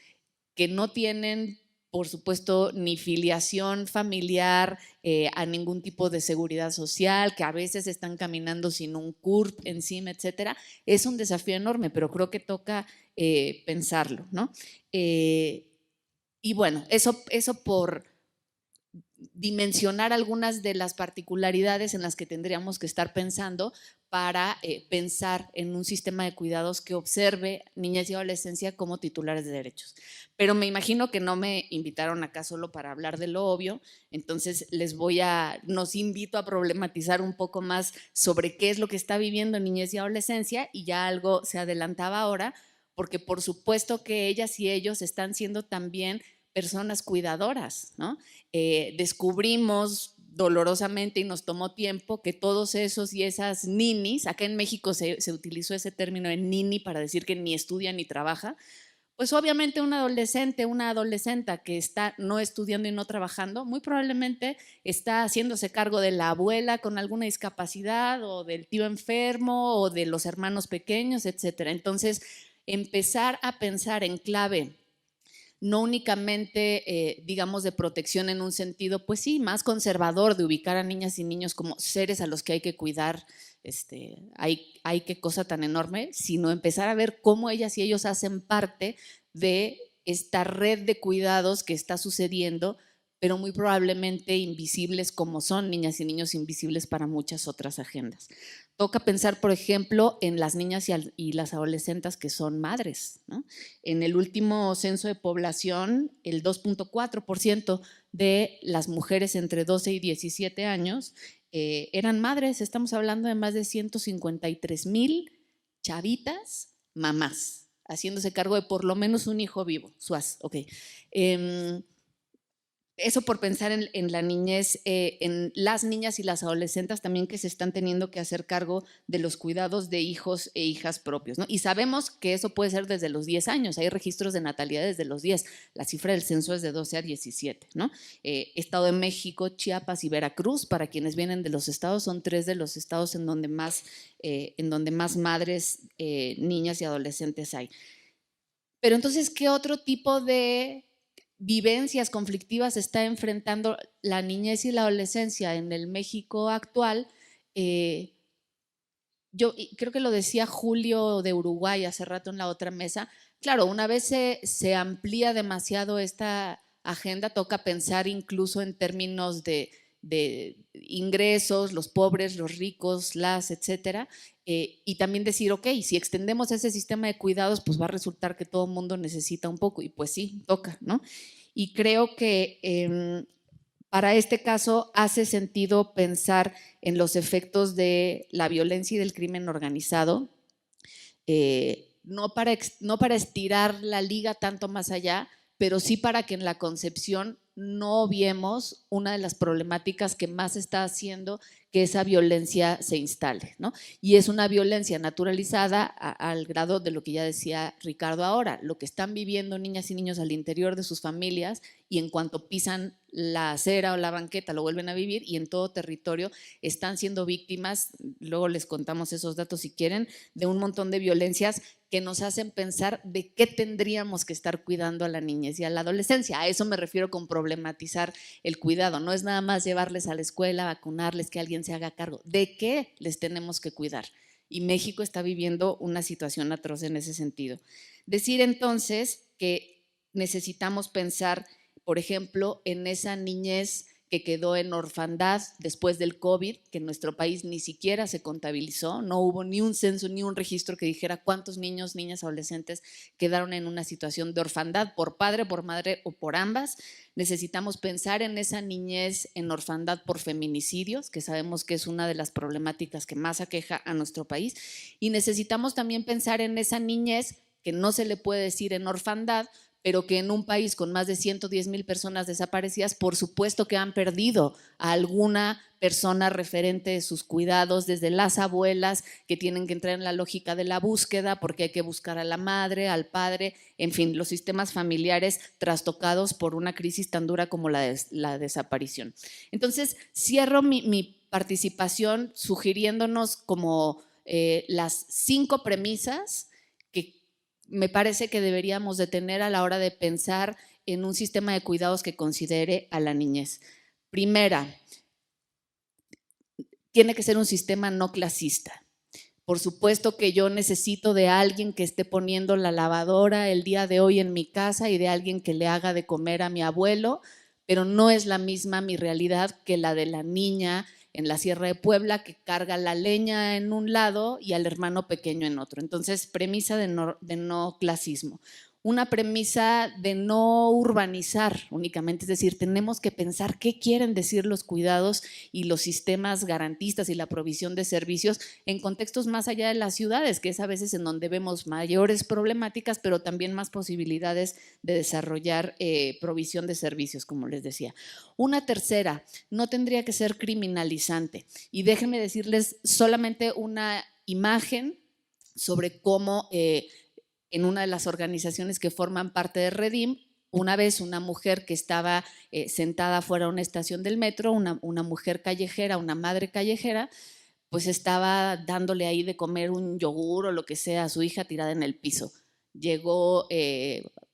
que no tienen, por supuesto, ni filiación familiar a ningún tipo de seguridad social, que a veces están caminando sin un CURP encima, etcétera, es un desafío enorme, pero creo que toca pensarlo, ¿no? Y bueno, eso por dimensionar algunas de las particularidades en las que tendríamos que estar pensando para pensar en un sistema de cuidados que observe niñez y adolescencia como titulares de derechos. Pero me imagino que no me invitaron acá solo para hablar de lo obvio, entonces nos invito a problematizar un poco más sobre qué es lo que está viviendo niñez y adolescencia y ya algo se adelantaba ahora, porque por supuesto que ellas y ellos están siendo también personas cuidadoras, ¿no? Descubrimos dolorosamente y nos tomó tiempo que todos esos y esas ninis, acá en México se utilizó ese término de nini para decir que ni estudia ni trabaja, pues obviamente un adolescente, una adolescenta que está no estudiando y no trabajando, muy probablemente está haciéndose cargo de la abuela con alguna discapacidad o del tío enfermo o de los hermanos pequeños, etcétera. Entonces, empezar a pensar en clave no únicamente, digamos, de protección en un sentido, pues sí, más conservador, de ubicar a niñas y niños como seres a los que hay que cuidar, hay qué cosa tan enorme, sino empezar a ver cómo ellas y ellos hacen parte de esta red de cuidados que está sucediendo, pero muy probablemente invisibles como son niñas y niños invisibles para muchas otras agendas. Toca pensar, por ejemplo, en las niñas y las adolescentes que son madres, ¿no? En el último censo de población, el 2.4% de las mujeres entre 12 y 17 años eran madres. Estamos hablando de más de 153,000 chavitas mamás, haciéndose cargo de por lo menos un hijo vivo. Suaz, ok. Eso por pensar en la niñez, en las niñas y las adolescentes también que se están teniendo que hacer cargo de los cuidados de hijos e hijas propios, ¿no? Y sabemos que eso puede ser desde los 10 años, hay registros de natalidad desde los 10, la cifra del censo es de 12 a 17, ¿no? Estado de México, Chiapas y Veracruz, para quienes vienen de los estados, son 3 de los estados en donde más madres, niñas y adolescentes hay. Pero entonces, ¿qué otro tipo de vivencias conflictivas está enfrentando la niñez y la adolescencia en el México actual? Yo creo que lo decía Julio de Uruguay hace rato en la otra mesa. Claro, una vez se amplía demasiado esta agenda, toca pensar incluso en términos de ingresos, los pobres, los ricos, etcétera, y también decir, ok, si extendemos ese sistema de cuidados, pues va a resultar que todo el mundo necesita un poco, y pues sí, toca, ¿no? Y creo que para este caso hace sentido pensar en los efectos de la violencia y del crimen organizado, no para estirar la liga tanto más allá, pero sí para que en la concepción no obviemos una de las problemáticas que más está haciendo que esa violencia se instale, ¿no? Y es una violencia naturalizada al grado de lo que ya decía Ricardo ahora, lo que están viviendo niñas y niños al interior de sus familias, y en cuanto pisan la acera o la banqueta lo vuelven a vivir, y en todo territorio están siendo víctimas, luego les contamos esos datos si quieren, de un montón de violencias que nos hacen pensar de qué tendríamos que estar cuidando a la niñez y a la adolescencia. A eso me refiero con problematizar el cuidado. No es nada más llevarles a la escuela, vacunarles, que alguien se haga cargo. ¿De qué les tenemos que cuidar? Y México está viviendo una situación atroz en ese sentido. Decir entonces que necesitamos pensar, por ejemplo, en esa niñez que quedó en orfandad después del COVID, que en nuestro país ni siquiera se contabilizó, no hubo ni un censo ni un registro que dijera cuántos niños, niñas, adolescentes quedaron en una situación de orfandad por padre, por madre o por ambas. Necesitamos pensar en esa niñez en orfandad por feminicidios, que sabemos que es una de las problemáticas que más aqueja a nuestro país, y necesitamos también pensar en esa niñez que no se le puede decir en orfandad, pero que en un país con más de 110,000 personas desaparecidas, por supuesto que han perdido a alguna persona referente de sus cuidados, desde las abuelas que tienen que entrar en la lógica de la búsqueda porque hay que buscar a la madre, al padre, en fin, los sistemas familiares trastocados por una crisis tan dura como la desaparición. Entonces, cierro mi participación sugiriéndonos como las 5 premisas que me parece que deberíamos de tener a la hora de pensar en un sistema de cuidados que considere a la niñez. Primera, tiene que ser un sistema no clasista. Por supuesto que yo necesito de alguien que esté poniendo la lavadora el día de hoy en mi casa y de alguien que le haga de comer a mi abuelo, pero no es la misma mi realidad que la de la niña en la Sierra de Puebla que carga la leña en un lado y al hermano pequeño en otro. Entonces, premisa de no clasismo. Una premisa de no urbanizar únicamente, es decir, tenemos que pensar qué quieren decir los cuidados y los sistemas garantistas y la provisión de servicios en contextos más allá de las ciudades, que es a veces en donde vemos mayores problemáticas, pero también más posibilidades de desarrollar provisión de servicios, como les decía. Una tercera, no tendría que ser criminalizante. Y déjenme decirles solamente una imagen sobre cómo en una de las organizaciones que forman parte de Redim, una vez una mujer que estaba sentada fuera de una estación del metro, una mujer callejera, una madre callejera, pues estaba dándole ahí de comer un yogur o lo que sea a su hija tirada en el piso. Llegó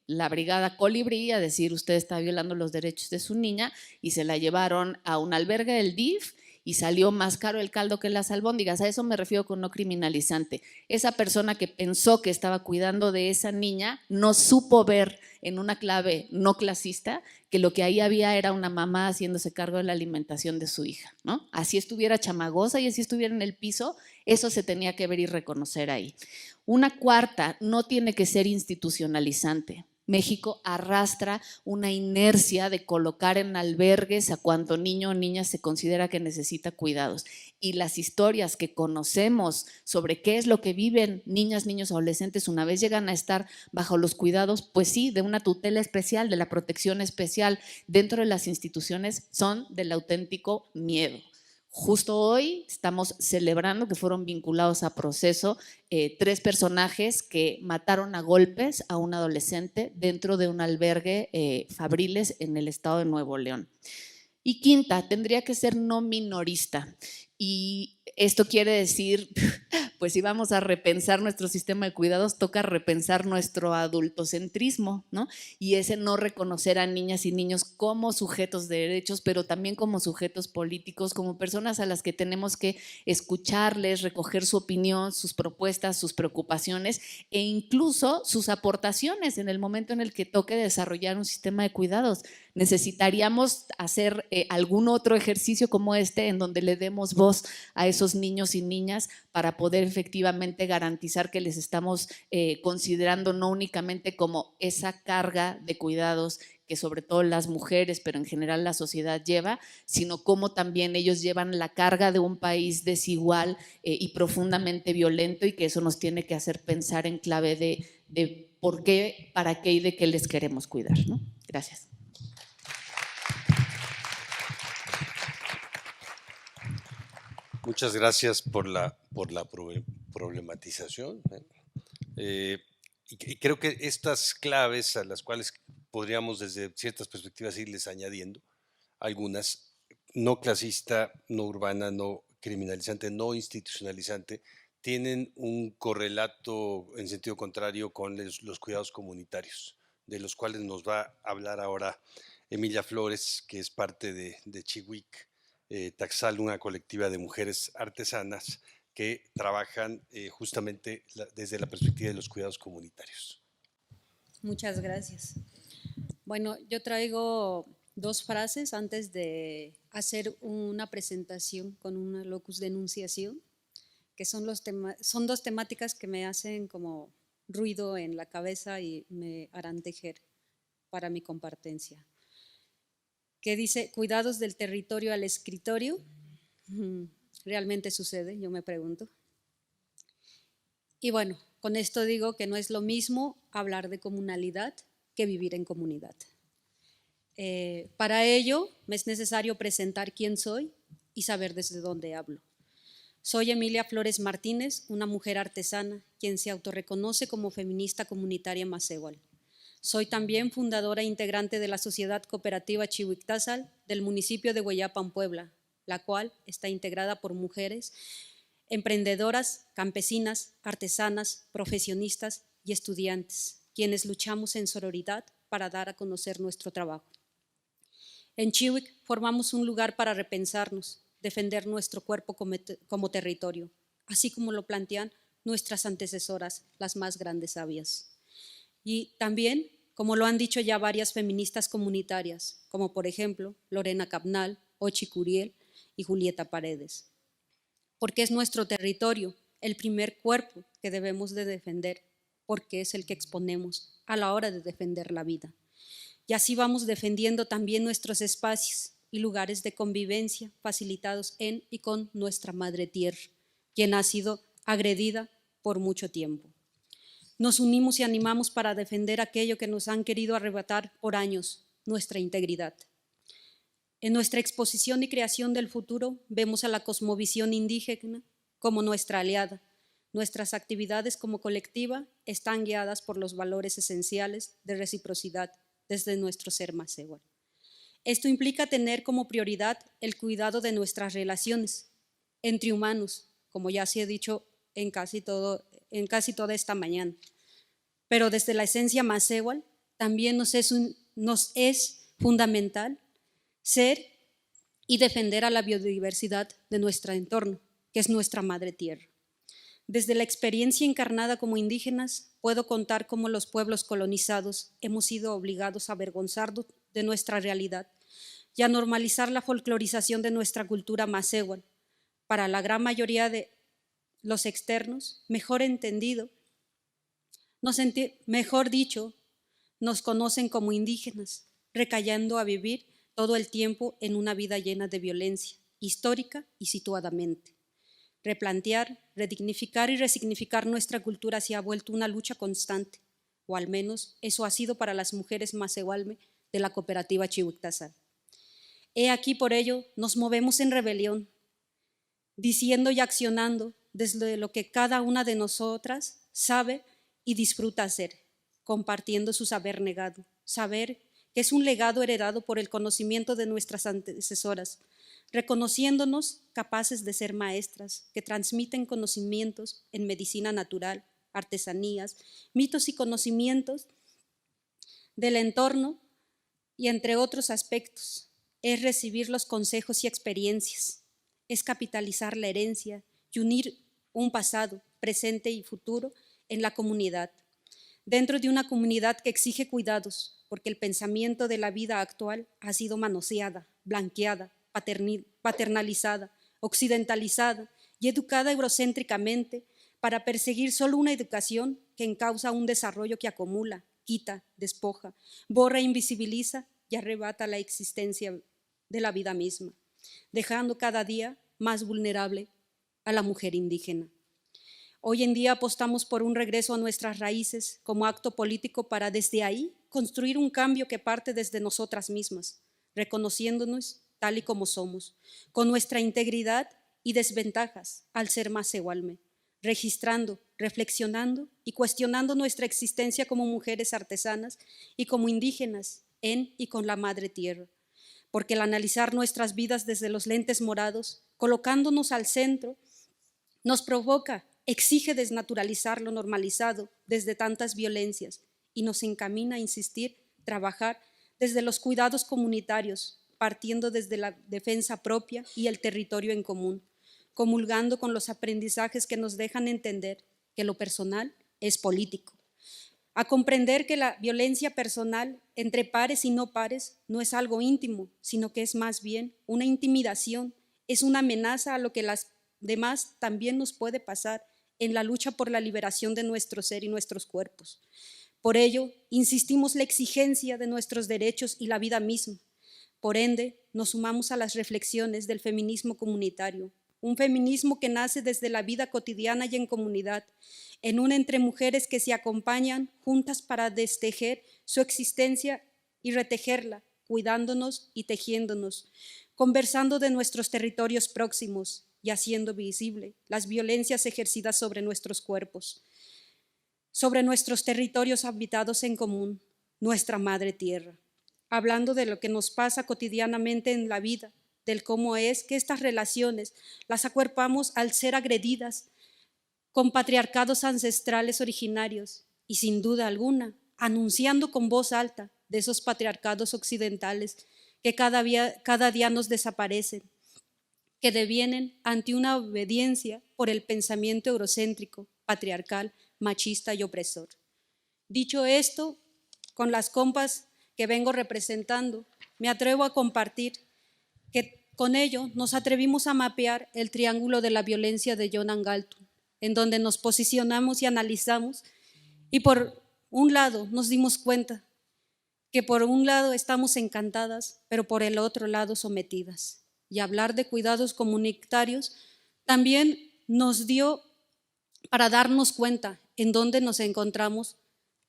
la brigada Colibrí a decir usted está violando los derechos de su niña y se la llevaron a un albergue del DIF y salió más caro el caldo que las albóndigas. A eso me refiero con no criminalizante. Esa persona que pensó que estaba cuidando de esa niña no supo ver en una clave no clasista que lo que ahí había era una mamá haciéndose cargo de la alimentación de su hija, ¿no? Así estuviera chamagosa y así estuviera en el piso, eso se tenía que ver y reconocer ahí. Una cuarta, no tiene que ser institucionalizante. México arrastra una inercia de colocar en albergues a cuanto niño o niña se considera que necesita cuidados. Y las historias que conocemos sobre qué es lo que viven niñas, niños, adolescentes una vez llegan a estar bajo los cuidados, pues sí, de una tutela especial, de la protección especial dentro de las instituciones, son del auténtico miedo. Justo hoy estamos celebrando que fueron vinculados a proceso 3 personajes que mataron a golpes a un adolescente dentro de un albergue Fabriles en el estado de Nuevo León. Y quinta, tendría que ser no minorista. Y esto quiere decir, pues si vamos a repensar nuestro sistema de cuidados, toca repensar nuestro adultocentrismo, ¿no? Y ese no reconocer a niñas y niños como sujetos de derechos, pero también como sujetos políticos, como personas a las que tenemos que escucharles, recoger su opinión, sus propuestas, sus preocupaciones e incluso sus aportaciones en el momento en el que toque desarrollar un sistema de cuidados. Necesitaríamos hacer algún otro ejercicio como este en donde le demos voz a esos niños y niñas para poder efectivamente garantizar que les estamos considerando no únicamente como esa carga de cuidados que sobre todo las mujeres, pero en general la sociedad lleva, sino como también ellos llevan la carga de un país desigual y profundamente violento, y que eso nos tiene que hacer pensar en clave de por qué, para qué y de qué les queremos cuidar, ¿no? Gracias. Muchas gracias por la problematización. Y creo que estas claves a las cuales podríamos desde ciertas perspectivas irles añadiendo, algunas, no clasista, no urbana, no criminalizante, no institucionalizante, tienen un correlato en sentido contrario con los cuidados comunitarios, de los cuales nos va a hablar ahora Emilia Flores, que es parte de Chiwik Taxal, una colectiva de mujeres artesanas que trabajan justamente desde la perspectiva de los cuidados comunitarios. Muchas gracias. Bueno, yo traigo 2 frases antes de hacer una presentación con una locus de enunciación, que son 2 temáticas que me hacen como ruido en la cabeza y me harán tejer para mi compartencia. Que dice, cuidados del territorio al escritorio. ¿Realmente sucede? Yo me pregunto. Y bueno, con esto digo que no es lo mismo hablar de comunalidad que vivir en comunidad. Para ello me es necesario presentar quién soy y saber desde dónde hablo. Soy Emilia Flores Martínez, una mujer artesana, quien se autorreconoce como feminista comunitaria macehual. Soy también fundadora e integrante de la Sociedad Cooperativa Chiwik Taxal del municipio de Hueyapan, Puebla, la cual está integrada por mujeres emprendedoras, campesinas, artesanas, profesionistas y estudiantes, quienes luchamos en sororidad para dar a conocer nuestro trabajo. En Chiwik formamos un lugar para repensarnos, defender nuestro cuerpo como territorio, así como lo plantean nuestras antecesoras, las más grandes sabias. Y también, como lo han dicho ya varias feministas comunitarias, como por ejemplo Lorena Cabnal, Ochi Curiel y Julieta Paredes. Porque es nuestro territorio, el primer cuerpo que debemos de defender, porque es el que exponemos a la hora de defender la vida. Y así vamos defendiendo también nuestros espacios y lugares de convivencia facilitados en y con nuestra madre tierra, quien ha sido agredida por mucho tiempo. Nos unimos y animamos para defender aquello que nos han querido arrebatar por años, nuestra integridad. En nuestra exposición y creación del futuro vemos a la cosmovisión indígena como nuestra aliada. Nuestras actividades como colectiva están guiadas por los valores esenciales de reciprocidad desde nuestro ser macehual. Esto implica tener como prioridad el cuidado de nuestras relaciones entre humanos, como ya se ha dicho en casi toda esta mañana, pero desde la esencia macehual también nos es fundamental ser y defender a la biodiversidad de nuestro entorno, que es nuestra madre tierra. Desde la experiencia encarnada como indígenas, puedo contar cómo los pueblos colonizados hemos sido obligados a avergonzarnos de nuestra realidad y a normalizar la folclorización de nuestra cultura macehual. Para la gran mayoría de los externos, mejor dicho, nos conocen como indígenas, recayendo a vivir todo el tiempo en una vida llena de violencia, histórica y situadamente. Replantear, redignificar y resignificar nuestra cultura se ha vuelto una lucha constante, o al menos eso ha sido para las mujeres macehualme de la cooperativa Chihuictasal. He aquí por ello nos movemos en rebelión, diciendo y accionando desde lo que cada una de nosotras sabe y disfruta hacer, compartiendo su saber negado, saber que es un legado heredado por el conocimiento de nuestras antecesoras, reconociéndonos capaces de ser maestras que transmiten conocimientos en medicina natural, artesanías, mitos y conocimientos del entorno y entre otros aspectos. Es recibir los consejos y experiencias, es capitalizar la herencia y unir un pasado, presente y futuro en la comunidad. Dentro de una comunidad que exige cuidados, porque el pensamiento de la vida actual ha sido manoseada, blanqueada, paternalizada, occidentalizada y educada eurocéntricamente para perseguir solo una educación que encausa un desarrollo que acumula, quita, despoja, borra, invisibiliza y arrebata la existencia de la vida misma, dejando cada día más vulnerable a la mujer indígena. Hoy en día apostamos por un regreso a nuestras raíces como acto político para desde ahí construir un cambio que parte desde nosotras mismas, reconociéndonos tal y como somos, con nuestra integridad y desventajas al ser macehualme, registrando, reflexionando y cuestionando nuestra existencia como mujeres artesanas y como indígenas en y con la madre tierra. Porque el analizar nuestras vidas desde los lentes morados, colocándonos al centro, nos provoca, exige desnaturalizar lo normalizado desde tantas violencias y nos encamina a insistir, trabajar desde los cuidados comunitarios, partiendo desde la defensa propia y el territorio en común, comulgando con los aprendizajes que nos dejan entender que lo personal es político, a comprender que la violencia personal entre pares y no pares no es algo íntimo, sino que es más bien una intimidación, es una amenaza a lo que las demás también nos puede pasar en la lucha por la liberación de nuestro ser y nuestros cuerpos. Por ello, insistimos la exigencia de nuestros derechos y la vida misma. Por ende, nos sumamos a las reflexiones del feminismo comunitario, un feminismo que nace desde la vida cotidiana y en comunidad, en una entre mujeres que se acompañan juntas para destejer su existencia y retejerla, cuidándonos y tejiéndonos, conversando de nuestros territorios próximos y haciendo visible las violencias ejercidas sobre nuestros cuerpos, sobre nuestros territorios habitados en común, nuestra madre tierra, hablando de lo que nos pasa cotidianamente en la vida, del cómo es que estas relaciones las acuerpamos al ser agredidas con patriarcados ancestrales originarios y sin duda alguna anunciando con voz alta de esos patriarcados occidentales que cada día nos desaparecen, que devienen ante una obediencia por el pensamiento eurocéntrico, patriarcal, machista y opresor. Dicho esto, con las compas que vengo representando, me atrevo a compartir que con ello nos atrevimos a mapear el triángulo de la violencia de Jonan Galtung, en donde nos posicionamos y analizamos y por un lado nos dimos cuenta que por un lado estamos encantadas, pero por el otro lado sometidas. Y hablar de cuidados comunitarios también nos dio para darnos cuenta en dónde nos encontramos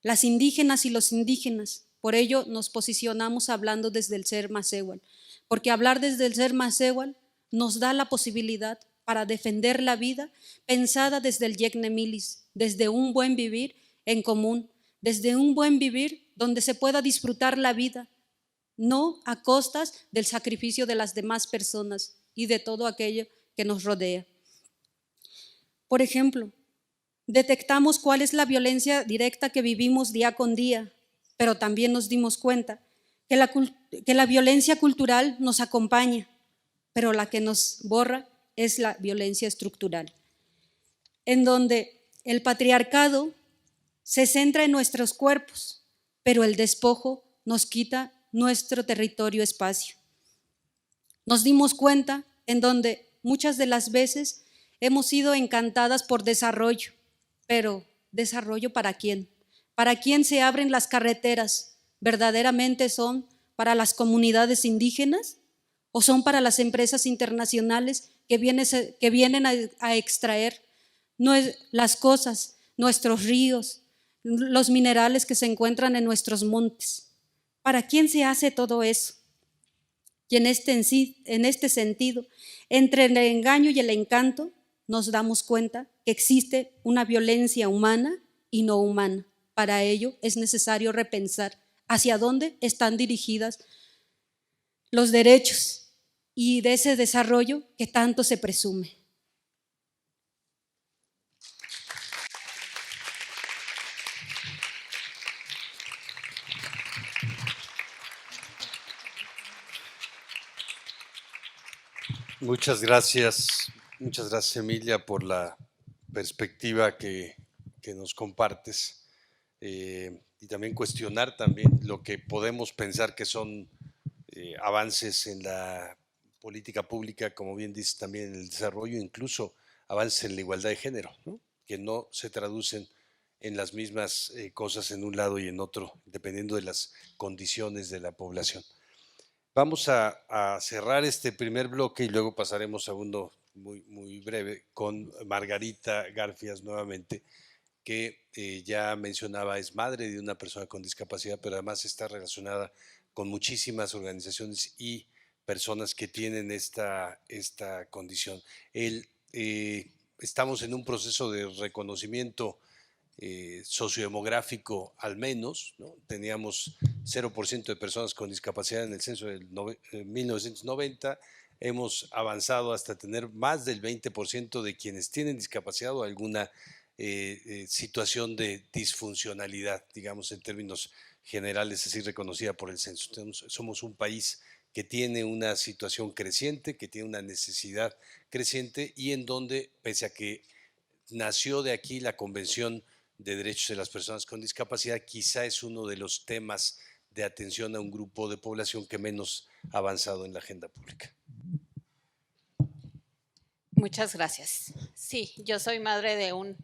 las indígenas y los indígenas. Por ello nos posicionamos hablando desde el ser macehual, porque hablar desde el ser macehual nos da la posibilidad para defender la vida pensada desde el Yecne Milis, desde un buen vivir en común, desde un buen vivir donde se pueda disfrutar la vida, no a costas del sacrificio de las demás personas y de todo aquello que nos rodea. Por ejemplo, detectamos cuál es la violencia directa que vivimos día con día, pero también nos dimos cuenta que la violencia cultural nos acompaña, pero la que nos borra es la violencia estructural, en donde el patriarcado se centra en nuestros cuerpos, pero el despojo nos quita nuestro territorio, espacio. Nos dimos cuenta en donde muchas de las veces hemos sido encantadas por desarrollo, pero ¿desarrollo para quién? ¿Para quién se abren las carreteras? ¿Verdaderamente son para las comunidades indígenas o son para las empresas internacionales que vienen a extraer las cosas, nuestros ríos, los minerales que se encuentran en nuestros montes? ¿Para quién se hace todo eso? Y en este sentido, entre el engaño y el encanto, nos damos cuenta que existe una violencia humana y no humana. Para ello es necesario repensar hacia dónde están dirigidas los derechos y de ese desarrollo que tanto se presume. Muchas gracias Emilia por la perspectiva que nos compartes y también cuestionar también lo que podemos pensar que son avances en la política pública, como bien dices también en el desarrollo, incluso avances en la igualdad de género, ¿no? Que no se traducen en las mismas cosas en un lado y en otro, dependiendo de las condiciones de la población. Vamos a cerrar este primer bloque y luego pasaremos a uno muy breve con Margarita Garfias nuevamente, que ya mencionaba, es madre de una persona con discapacidad, pero además está relacionada con muchísimas organizaciones y personas que tienen esta condición. Estamos en un proceso de reconocimiento sociodemográfico al menos, ¿no? Teníamos 0% de personas con discapacidad en el censo del 1990, hemos avanzado hasta tener más del 20% de quienes tienen discapacidad o alguna situación de disfuncionalidad, digamos en términos generales, así reconocida por el censo. Somos un país que tiene una situación creciente, que tiene una necesidad creciente y en donde, pese a que nació de aquí la Convención de Derechos de las Personas con Discapacidad, quizá es uno de los temas de atención a un grupo de población que menos ha avanzado en la agenda pública. Muchas gracias. Sí, yo soy madre de un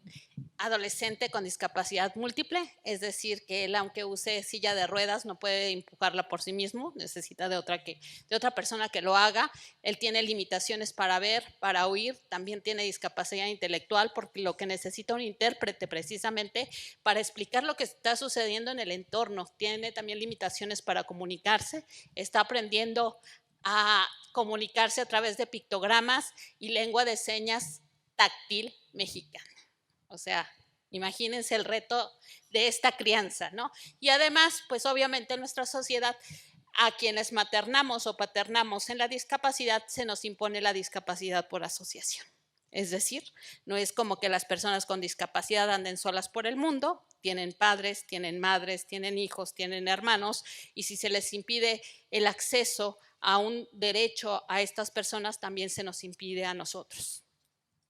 adolescente con discapacidad múltiple, es decir, que él, aunque use silla de ruedas, no puede empujarla por sí mismo, necesita de otra persona que lo haga. Él tiene limitaciones para ver, para oír, también tiene discapacidad intelectual, porque lo que necesita un intérprete precisamente para explicar lo que está sucediendo en el entorno. Tiene también limitaciones para comunicarse, está aprendiendo a comunicarse a través de pictogramas y lengua de señas táctil mexicana. O sea, imagínense el reto de esta crianza, ¿no? Y además, pues obviamente en nuestra sociedad, a quienes maternamos o paternamos en la discapacidad, se nos impone la discapacidad por asociación. Es decir, no es como que las personas con discapacidad anden solas por el mundo, tienen padres, tienen madres, tienen hijos, tienen hermanos, y si se les impide el acceso a un derecho a estas personas, también se nos impide a nosotros.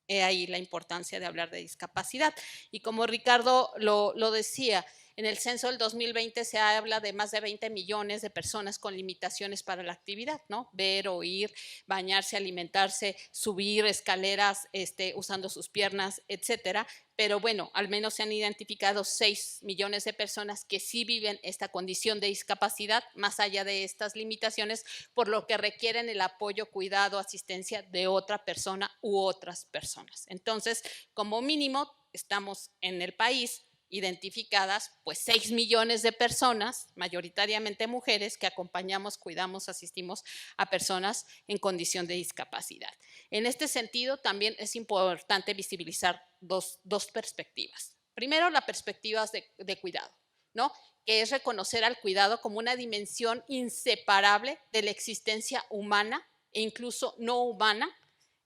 He ahí la importancia de hablar de discapacidad. Y como Ricardo lo decía, en el censo del 2020 se habla de más de 20 millones de personas con limitaciones para la actividad, ¿no? Ver, oír, bañarse, alimentarse, subir escaleras usando sus piernas, etcétera. Pero bueno, al menos se han identificado 6 millones de personas que sí viven esta condición de discapacidad, más allá de estas limitaciones, por lo que requieren el apoyo, cuidado, asistencia de otra persona u otras personas. Entonces, como mínimo, estamos en el país identificadas pues 6 millones de personas, mayoritariamente mujeres, que acompañamos, cuidamos, asistimos a personas en condición de discapacidad. En este sentido, también es importante visibilizar dos perspectivas. Primero, la perspectiva de cuidado, ¿no? Que es reconocer al cuidado como una dimensión inseparable de la existencia humana e incluso no humana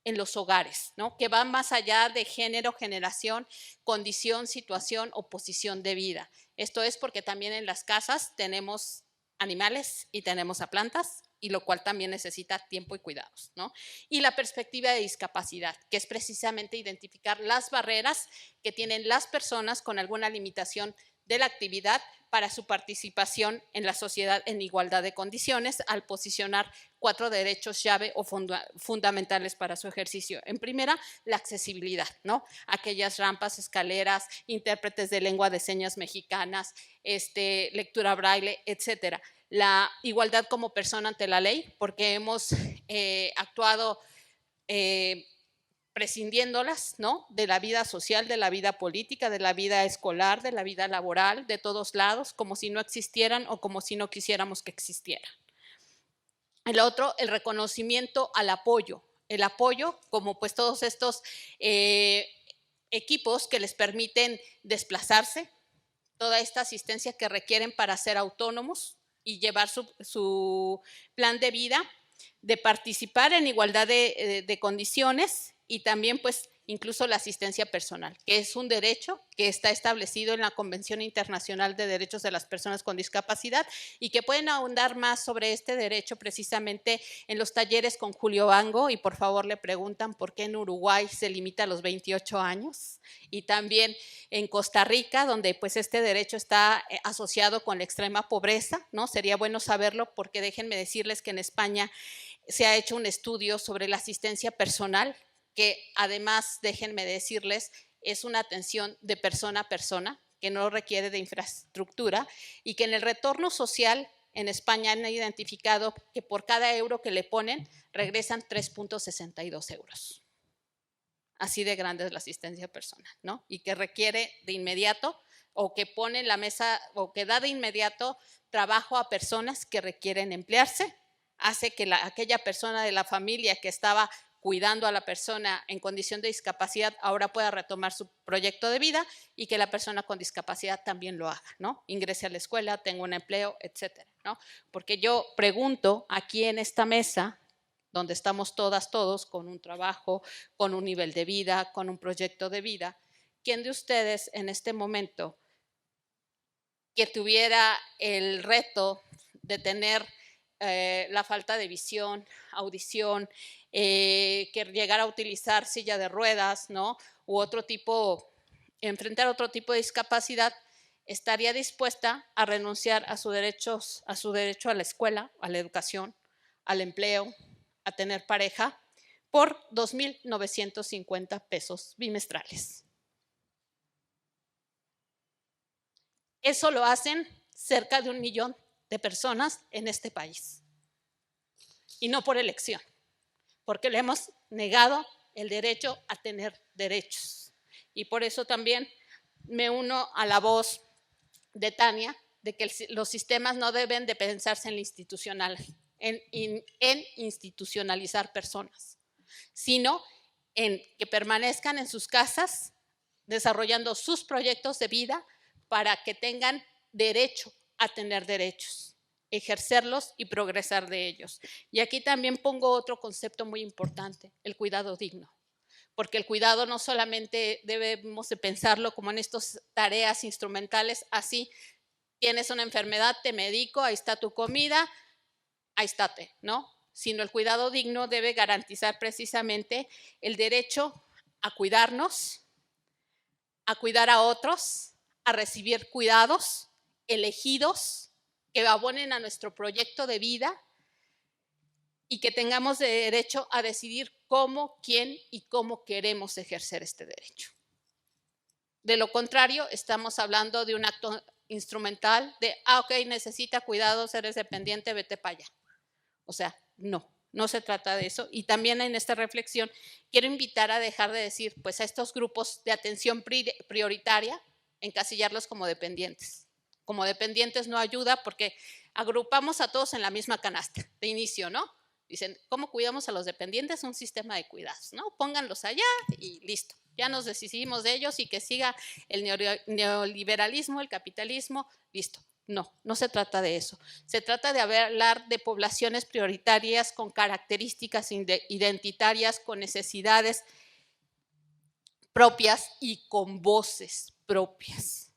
en los hogares, ¿no? Que va más allá de género, generación, condición, situación o posición de vida. Esto es porque también en las casas tenemos animales y tenemos a plantas, y lo cual también necesita tiempo y cuidados, ¿no? Y la perspectiva de discapacidad, que es precisamente identificar las barreras que tienen las personas con alguna limitación de la actividad para su participación en la sociedad en igualdad de condiciones, al posicionar 4 derechos llave o fundamentales para su ejercicio. En primera, la accesibilidad, ¿no? Aquellas rampas, escaleras, intérpretes de lengua de señas mexicanas, lectura braille, etcétera. La igualdad como persona ante la ley, porque hemos actuado prescindiéndolas, ¿no? De la vida social, de la vida política, de la vida escolar, de la vida laboral, de todos lados, como si no existieran o como si no quisiéramos que existieran. El otro, el reconocimiento al apoyo. El apoyo como pues todos estos equipos que les permiten desplazarse, toda esta asistencia que requieren para ser autónomos y llevar su plan de vida, de participar en igualdad de condiciones, y también pues incluso la asistencia personal, que es un derecho que está establecido en la Convención Internacional de Derechos de las Personas con Discapacidad, y que pueden ahondar más sobre este derecho precisamente en los talleres con Julio Bango, y por favor le preguntan por qué en Uruguay se limita a los 28 años, y también en Costa Rica, donde pues este derecho está asociado con la extrema pobreza, ¿no? Sería bueno saberlo, porque déjenme decirles que en España se ha hecho un estudio sobre la asistencia personal, que además, déjenme decirles, es una atención de persona a persona, que no requiere de infraestructura, y que en el retorno social en España han identificado que por cada euro que le ponen, regresan 3.62 euros. Así de grande es la asistencia personal, ¿no? Y que requiere de inmediato, o que pone en la mesa, o que da de inmediato trabajo a personas que requieren emplearse, hace que aquella persona de la familia que estaba cuidando a la persona en condición de discapacidad ahora pueda retomar su proyecto de vida, y que la persona con discapacidad también lo haga, ¿no? Ingrese a la escuela, tenga un empleo, etcétera, ¿no? Porque yo pregunto aquí en esta mesa, donde estamos todas, todos, con un trabajo, con un nivel de vida, con un proyecto de vida, ¿quién de ustedes en este momento que tuviera el reto de tener la falta de visión, audición, que llegara a utilizar silla de ruedas, ¿no? U otro tipo, enfrentar otro tipo de discapacidad, estaría dispuesta a renunciar a su derecho a la escuela, a la educación, al empleo, a tener pareja, por 2,950 pesos bimestrales? Eso lo hacen cerca de 1 millón de personas en este país, y no por elección, porque le hemos negado el derecho a tener derechos. Y por eso también me uno a la voz de Tania, de que los sistemas no deben de pensarse en institucionalizar personas, sino en que permanezcan en sus casas desarrollando sus proyectos de vida, para que tengan derecho a tener derechos, ejercerlos y progresar de ellos. Y aquí también pongo otro concepto muy importante, el cuidado digno, porque el cuidado no solamente debemos de pensarlo como en estas tareas instrumentales, así tienes una enfermedad, te medico, ahí está tu comida, ahí estate, ¿no? Sino el cuidado digno debe garantizar precisamente el derecho a cuidarnos, a cuidar a otros, a recibir cuidados elegidos que abonen a nuestro proyecto de vida, y que tengamos derecho a decidir cómo, quién y cómo queremos ejercer este derecho. De lo contrario, estamos hablando de un acto instrumental de, ok, necesita cuidados, eres dependiente, vete para allá. O sea, no se trata de eso. Y también en esta reflexión quiero invitar a dejar de decir, pues, a estos grupos de atención prioritaria, encasillarlos como dependientes. Como dependientes no ayuda, porque agrupamos a todos en la misma canasta de inicio, ¿no? Dicen, ¿cómo cuidamos a los dependientes? Un sistema de cuidados, ¿no? Pónganlos allá y listo. Ya nos decidimos de ellos, y que siga el neoliberalismo, el capitalismo, listo. No se trata de eso. Se trata de hablar de poblaciones prioritarias con características identitarias, con necesidades propias y con voces propias.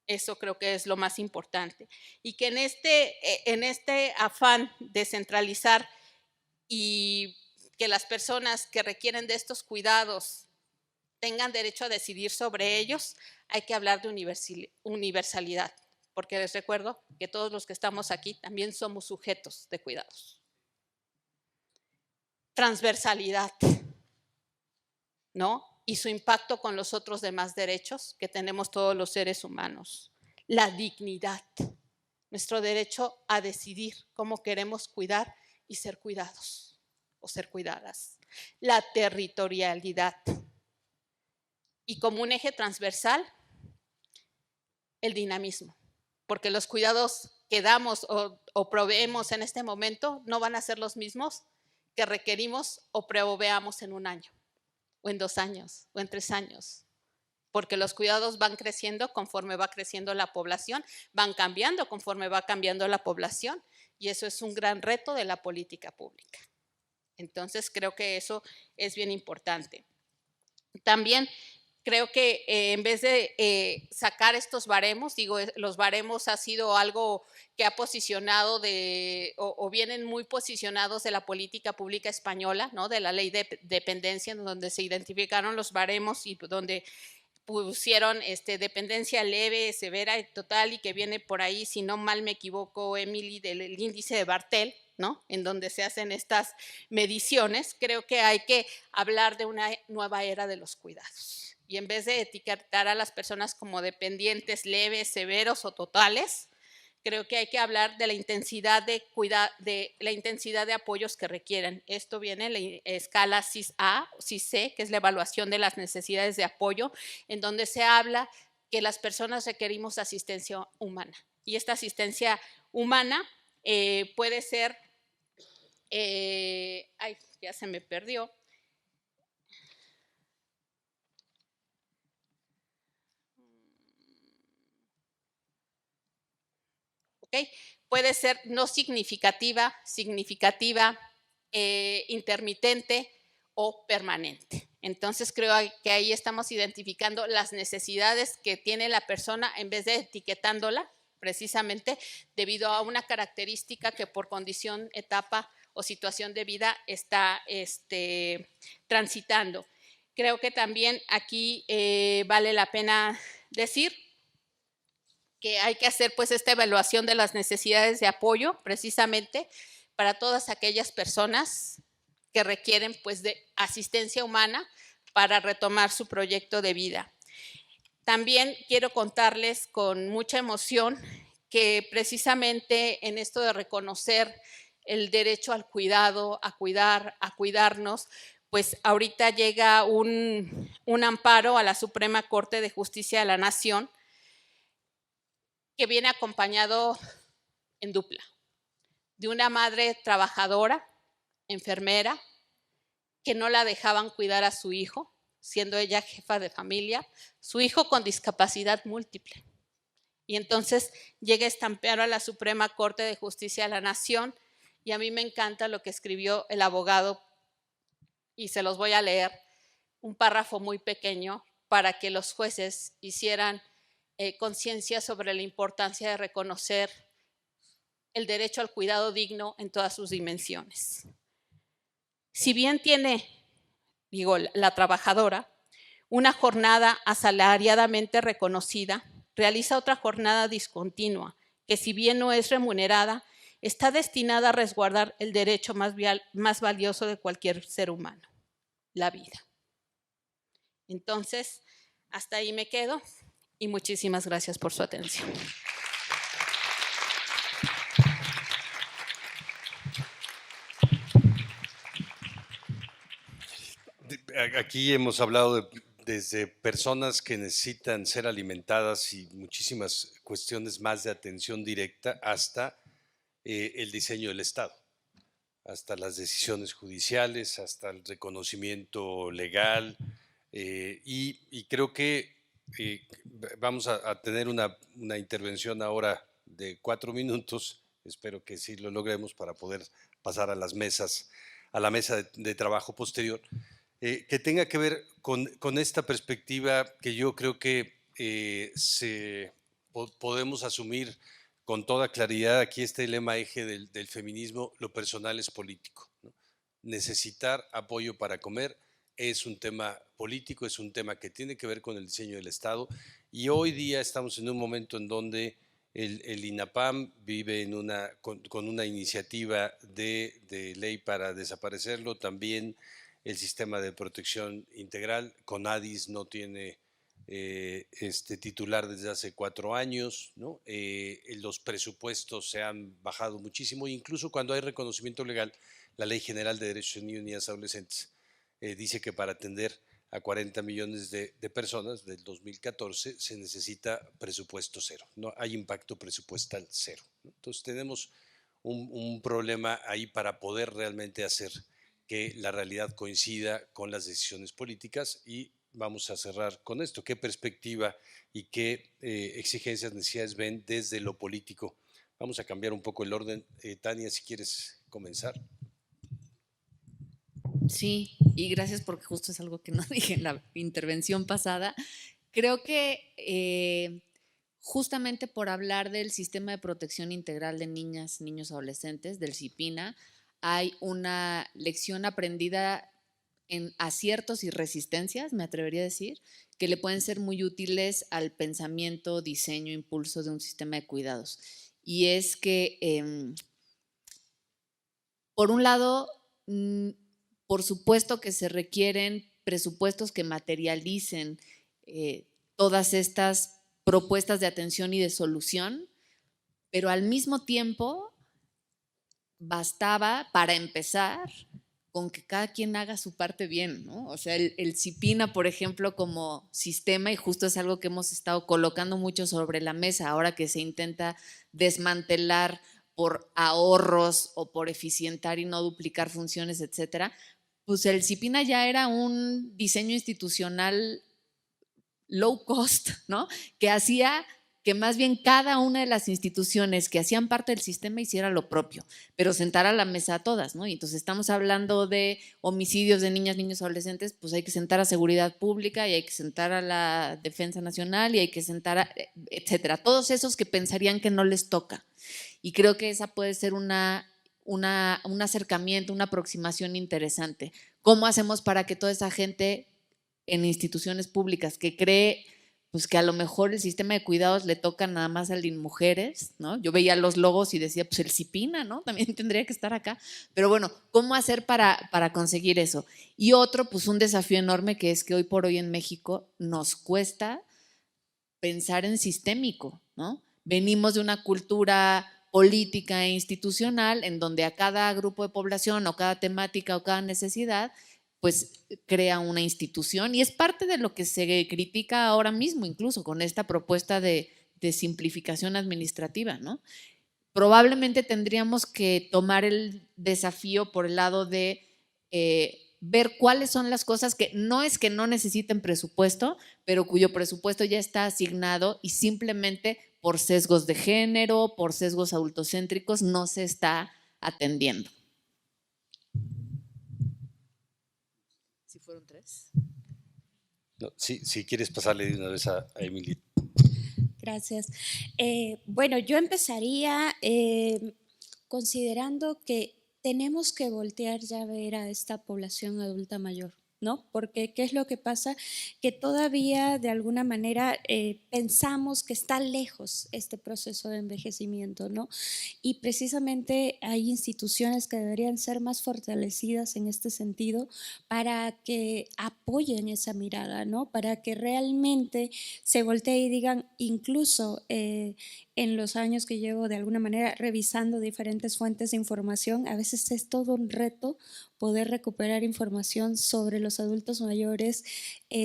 Eso creo que es lo más importante. Y que en este afán de centralizar y que las personas que requieren de estos cuidados tengan derecho a decidir sobre ellos, hay que hablar de universalidad, porque les recuerdo que todos los que estamos aquí también somos sujetos de cuidados. Transversalidad, ¿no? Y su impacto con los otros demás derechos que tenemos todos los seres humanos. La dignidad, nuestro derecho a decidir cómo queremos cuidar y ser cuidados o ser cuidadas. La territorialidad. Y como un eje transversal, el dinamismo, porque los cuidados que damos o proveemos en este momento no van a ser los mismos que requerimos o proveamos en un año, o en 2 años, o en 3 años, porque los cuidados van creciendo conforme va creciendo la población, van cambiando conforme va cambiando la población, y eso es un gran reto de la política pública. Entonces, creo que eso es bien importante. También creo que en vez de sacar estos baremos, digo, los baremos ha sido algo que ha posicionado o vienen muy posicionados de la política pública española, ¿no? De la ley de dependencia, en donde se identificaron los baremos y donde pusieron dependencia leve, severa y total, y que viene por ahí, si no mal me equivoco, Emily, del índice de Bartel, ¿no? En donde se hacen estas mediciones. Creo que hay que hablar de una nueva era de los cuidados. Y en vez de etiquetar a las personas como dependientes leves, severos o totales, creo que hay que hablar de la intensidad de apoyos que requieren. Esto viene en la escala CIS-A, CIS-C, que es la evaluación de las necesidades de apoyo, en donde se habla que las personas requerimos asistencia humana. Y esta asistencia humana puede ser, ay, ya se me perdió. ¿Okay? Puede ser no significativa, intermitente o permanente. Entonces creo que ahí estamos identificando las necesidades que tiene la persona en vez de etiquetándola precisamente debido a una característica que por condición, etapa o situación de vida está transitando. Creo que también aquí vale la pena decir que hay que hacer pues esta evaluación de las necesidades de apoyo precisamente para todas aquellas personas que requieren pues de asistencia humana para retomar su proyecto de vida. También quiero contarles con mucha emoción que precisamente en esto de reconocer el derecho al cuidado, a cuidarnos, pues ahorita llega un amparo a la Suprema Corte de Justicia de la Nación que viene acompañado en dupla, de una madre trabajadora, enfermera, que no la dejaban cuidar a su hijo, siendo ella jefa de familia, su hijo con discapacidad múltiple. Y entonces llega este amparo a la Suprema Corte de Justicia de la Nación, y a mí me encanta lo que escribió el abogado, y se los voy a leer, un párrafo muy pequeño para que los jueces hicieran conciencia sobre la importancia de reconocer el derecho al cuidado digno en todas sus dimensiones. Si bien tiene, la trabajadora, una jornada asalariadamente reconocida, realiza otra jornada discontinua, que si bien no es remunerada, está destinada a resguardar el derecho más valioso de cualquier ser humano, la vida. Entonces, hasta ahí me quedo. Y muchísimas gracias por su atención. Aquí hemos hablado desde personas que necesitan ser alimentadas y muchísimas cuestiones más de atención directa hasta el diseño del Estado, hasta las decisiones judiciales, hasta el reconocimiento legal y creo que vamos a tener una intervención ahora de 4 minutos, espero que sí lo logremos para poder pasar a la mesa de trabajo posterior, que tenga que ver con esta perspectiva que yo creo que podemos asumir con toda claridad aquí este lema eje del feminismo: lo personal es político, ¿no? Necesitar apoyo para comer es un tema político, es un tema que tiene que ver con el diseño del Estado, y hoy día estamos en un momento en donde el INAPAM vive con una iniciativa de ley para desaparecerlo. También el sistema de protección integral, CONADIS, no tiene titular desde hace 4 años, ¿no? Los presupuestos se han bajado muchísimo, incluso cuando hay reconocimiento legal. La Ley General de Derechos de Niños, Niñas y Adolescentes dice que para atender a 40 millones de personas del 2014 se necesita presupuesto cero, no hay impacto presupuestal cero, ¿no? Entonces tenemos un problema ahí para poder realmente hacer que la realidad coincida con las decisiones políticas. Y vamos a cerrar con esto: ¿qué perspectiva y qué exigencias, necesidades ven desde lo político? Vamos a cambiar un poco el orden. Tania, si quieres comenzar. Sí, y gracias porque justo es algo que no dije en la intervención pasada. Creo que justamente por hablar del Sistema de Protección Integral de Niñas, Niños y Adolescentes, del CIPINA, hay una lección aprendida en aciertos y resistencias, me atrevería a decir, que le pueden ser muy útiles al pensamiento, diseño, impulso de un sistema de cuidados. Y es que, por un lado, por supuesto que se requieren presupuestos que materialicen todas estas propuestas de atención y de solución, pero al mismo tiempo bastaba para empezar con que cada quien haga su parte bien, ¿no? O sea, el CIPINA, por ejemplo, como sistema, y justo es algo que hemos estado colocando mucho sobre la mesa ahora que se intenta desmantelar por ahorros o por eficientar y no duplicar funciones, etcétera, pues el CIPINA ya era un diseño institucional low cost, ¿no? Que hacía que más bien cada una de las instituciones que hacían parte del sistema hiciera lo propio, pero sentar a la mesa a todas, ¿no? Y entonces estamos hablando de homicidios de niñas, niños, adolescentes, pues hay que sentar a Seguridad Pública y hay que sentar a la Defensa Nacional y hay que sentar a, etcétera, todos esos que pensarían que no les toca. Y creo que esa puede ser un acercamiento, una aproximación interesante. ¿Cómo hacemos para que toda esa gente en instituciones públicas que cree pues que a lo mejor el sistema de cuidados le toca nada más a las mujeres, ¿no? Yo veía los logos y decía, pues el CIPINA, ¿no? También tendría que estar acá. Pero bueno, ¿cómo hacer para conseguir eso? Y otro, pues un desafío enorme, que es que hoy por hoy en México nos cuesta pensar en sistémico, ¿no? Venimos de una cultura política e institucional en donde a cada grupo de población o cada temática o cada necesidad pues crea una institución, y es parte de lo que se critica ahora mismo, incluso con esta propuesta de simplificación administrativa, ¿no? Probablemente tendríamos que tomar el desafío por el lado de ver cuáles son las cosas que no es que no necesiten presupuesto, pero cuyo presupuesto ya está asignado y simplemente por sesgos de género, por sesgos adultocéntricos, no se está atendiendo. ¿Fueron 3? No, si quieres pasarle de una vez a Emily. Gracias. Bueno, yo empezaría considerando que tenemos que voltear ya a ver a esta población adulta mayor, ¿no? Porque ¿qué es lo que pasa? Que todavía de alguna manera pensamos que está lejos este proceso de envejecimiento, ¿no? Y precisamente hay instituciones que deberían ser más fortalecidas en este sentido para que apoyen esa mirada, ¿no? Para que realmente se voltee y digan, incluso en los años que llevo de alguna manera revisando diferentes fuentes de información, a veces es todo un reto poder recuperar información sobre los adultos mayores,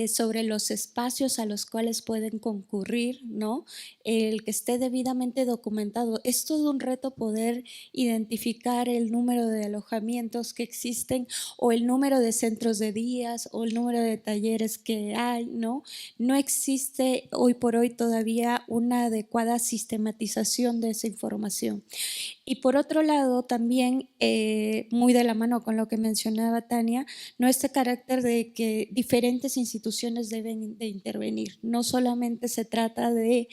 sobre los espacios a los cuales pueden concurrir, ¿no? El que esté debidamente documentado. Es todo un reto poder identificar el número de alojamientos que existen o el número de centros de días o el número de talleres que hay, ¿no? No existe hoy por hoy todavía una adecuada sistematización de esa información. Y por otro lado, también muy de la mano con lo que mencionaba Tania, ¿no? Este carácter de que diferentes instituciones deben de intervenir. No solamente se trata de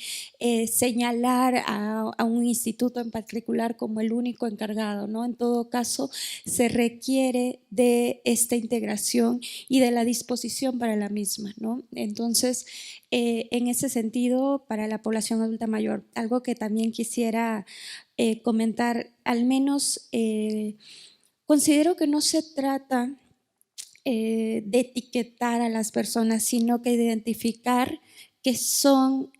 señalar a un instituto en particular como el único encargado, ¿no? En todo caso, se requiere de esta integración y de la disposición para la misma, ¿no? Entonces, en ese sentido, para la población adulta mayor, algo que también quisiera comentar, al menos considero que no se trata de etiquetar a las personas, sino que identificar que son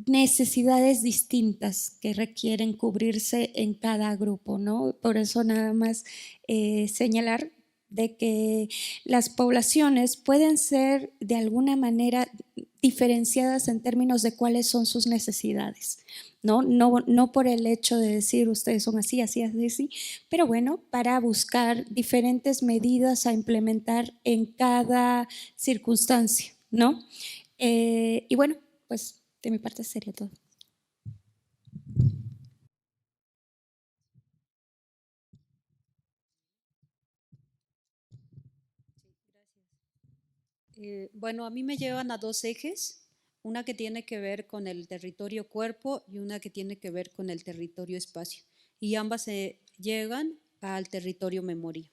necesidades distintas que requieren cubrirse en cada grupo, ¿no? Por eso nada más señalar de que las poblaciones pueden ser de alguna manera diferenciadas en términos de cuáles son sus necesidades, ¿no? No por el hecho de decir ustedes son así, así, así, pero bueno, para buscar diferentes medidas a implementar en cada circunstancia, ¿no? Y bueno, pues de mi parte sería todo. Bueno, a mí me llevan a dos ejes, una que tiene que ver con el territorio cuerpo y una que tiene que ver con el territorio espacio, y ambas se llegan al territorio memoria.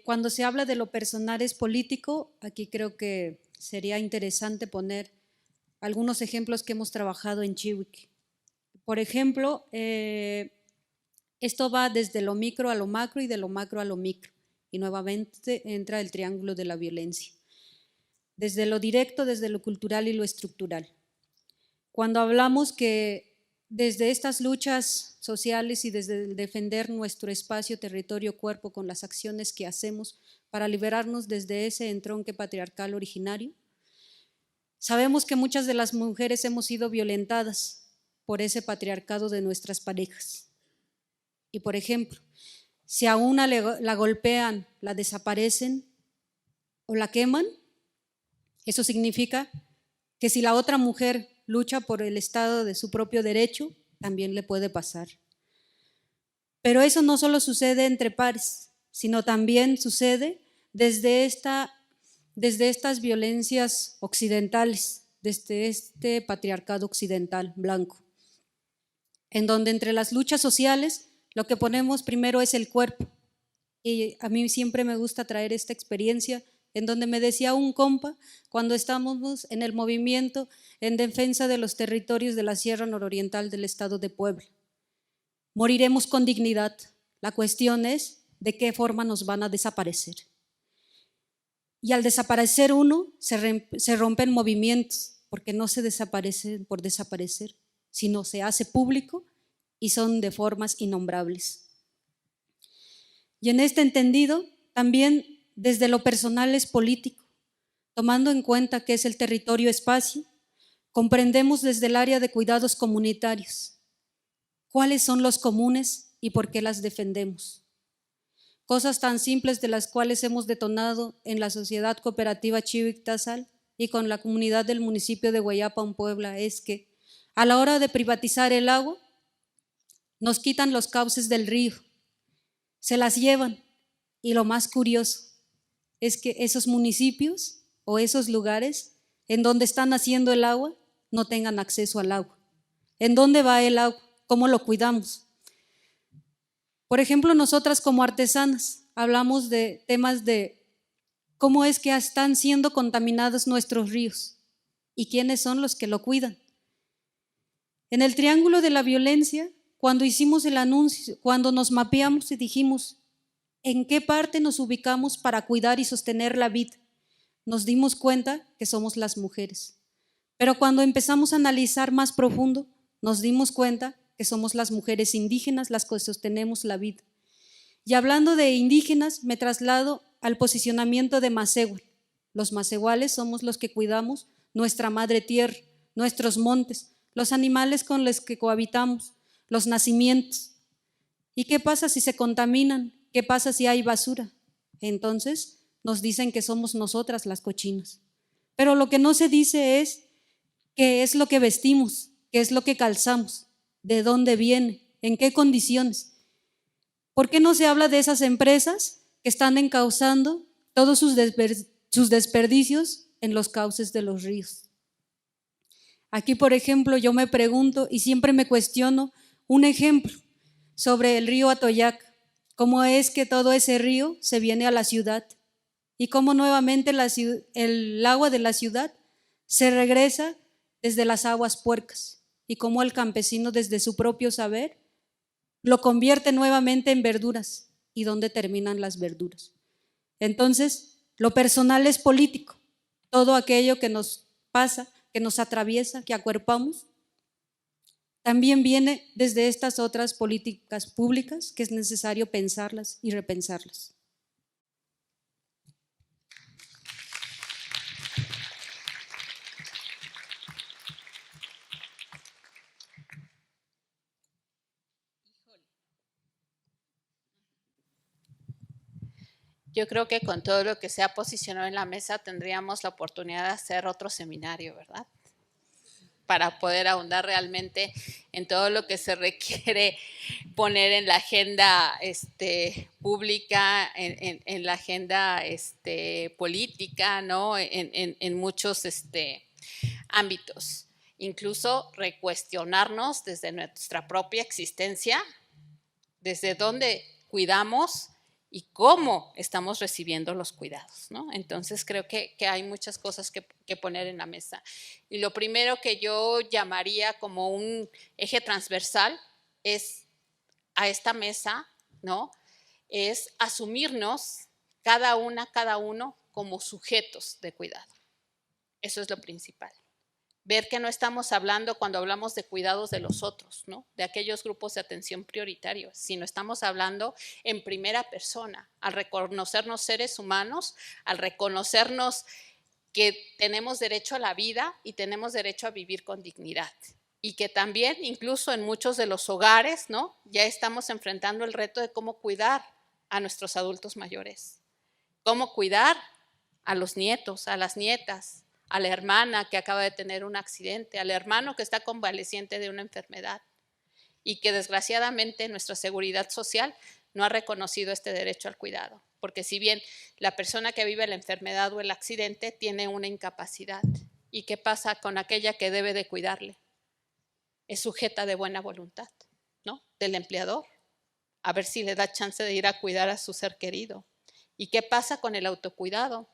Cuando se habla de lo personal es político, aquí creo que sería interesante poner algunos ejemplos que hemos trabajado en Chiwik. Por ejemplo, esto va desde lo micro a lo macro y de lo macro a lo micro. Y nuevamente entra el triángulo de la violencia. Desde lo directo, desde lo cultural y lo estructural. Cuando hablamos que desde estas luchas sociales y desde el defender nuestro espacio, territorio, cuerpo con las acciones que hacemos para liberarnos desde ese entronque patriarcal originario, sabemos que muchas de las mujeres hemos sido violentadas por ese patriarcado de nuestras parejas. Y por ejemplo, si a una la golpean, la desaparecen o la queman, eso significa que si la otra mujer lucha por el estado de su propio derecho, también le puede pasar. Pero eso no solo sucede entre pares, sino también sucede desde estas violencias occidentales, desde este patriarcado occidental blanco, en donde entre las luchas sociales lo que ponemos primero es el cuerpo. Y a mí siempre me gusta traer esta experiencia en donde me decía un compa cuando estábamos en el movimiento en defensa de los territorios de la Sierra Nororiental del estado de Puebla. Moriremos con dignidad. La cuestión es de qué forma nos van a desaparecer. Y al desaparecer uno, se rompen movimientos, porque no se desaparecen por desaparecer, sino se hace público y son de formas innombrables. Y en este entendido, también desde lo personal es político, tomando en cuenta que es el territorio espacio, comprendemos desde el área de cuidados comunitarios cuáles son los comunes y por qué las defendemos. Cosas tan simples de las cuales hemos detonado en la Sociedad Cooperativa Chiwik Tasal y con la comunidad del municipio de Guayapan, Puebla, es que a la hora de privatizar el agua, nos quitan los cauces del río, se las llevan, y lo más curioso es que esos municipios o esos lugares en donde están haciendo el agua no tengan acceso al agua. ¿En dónde va el agua? ¿Cómo lo cuidamos? Por ejemplo, nosotras como artesanas hablamos de temas de cómo es que están siendo contaminados nuestros ríos y quiénes son los que lo cuidan. En el triángulo de la violencia, cuando hicimos el anuncio, cuando nos mapeamos y dijimos en qué parte nos ubicamos para cuidar y sostener la vida, nos dimos cuenta que somos las mujeres. Pero cuando empezamos a analizar más profundo, nos dimos cuenta que somos las mujeres indígenas las que sostenemos la vida. Y hablando de indígenas, me traslado al posicionamiento de Masehual. Los masehuales somos los que cuidamos nuestra madre tierra, nuestros montes, los animales con los que cohabitamos, los nacimientos. ¿Y qué pasa si se contaminan? ¿Qué pasa si hay basura? Entonces nos dicen que somos nosotras las cochinas. Pero lo que no se dice es qué es lo que vestimos, qué es lo que calzamos, ¿De dónde viene? ¿En qué condiciones? ¿Por qué no se habla de esas empresas que están encauzando todos sus desperdicios en los cauces de los ríos? Aquí, por ejemplo, yo me pregunto y siempre me cuestiono un ejemplo sobre el río Atoyac. ¿Cómo es que todo ese río se viene a la ciudad? Y cómo nuevamente el agua de la ciudad se regresa desde las aguas puercas. Y cómo el campesino, desde su propio saber, lo convierte nuevamente en verduras. ¿Y dónde terminan las verduras? Entonces, lo personal es político. Todo aquello que nos pasa, que nos atraviesa, que acuerpamos, también viene desde estas otras políticas públicas que es necesario pensarlas y repensarlas. Yo creo que con todo lo que se ha posicionado en la mesa tendríamos la oportunidad de hacer otro seminario, ¿verdad? Para poder ahondar realmente en todo lo que se requiere poner en la agenda pública, en la agenda política, ¿no? En muchos ámbitos. Incluso recuestionarnos desde nuestra propia existencia, desde dónde cuidamos y cómo estamos recibiendo los cuidados, ¿no? Entonces creo que hay muchas cosas que poner en la mesa. Y lo primero que yo llamaría como un eje transversal es a esta mesa, ¿no? Es asumirnos cada uno como sujetos de cuidado. Eso es lo principal. Ver que no estamos hablando cuando hablamos de cuidados de los otros, ¿no? De aquellos grupos de atención prioritarios, sino estamos hablando en primera persona, al reconocernos seres humanos, al reconocernos que tenemos derecho a la vida y tenemos derecho a vivir con dignidad. Y que también, incluso en muchos de los hogares, ¿no? Ya estamos enfrentando el reto de cómo cuidar a nuestros adultos mayores, cómo cuidar a los nietos, a las nietas, a la hermana que acaba de tener un accidente, al hermano que está convaleciente de una enfermedad y que desgraciadamente nuestra seguridad social no ha reconocido este derecho al cuidado. Porque si bien la persona que vive la enfermedad o el accidente tiene una incapacidad, ¿y qué pasa con aquella que debe de cuidarle? Es sujeta de buena voluntad, ¿no? Del empleador, a ver si le da chance de ir a cuidar a su ser querido. ¿Y qué pasa con el autocuidado?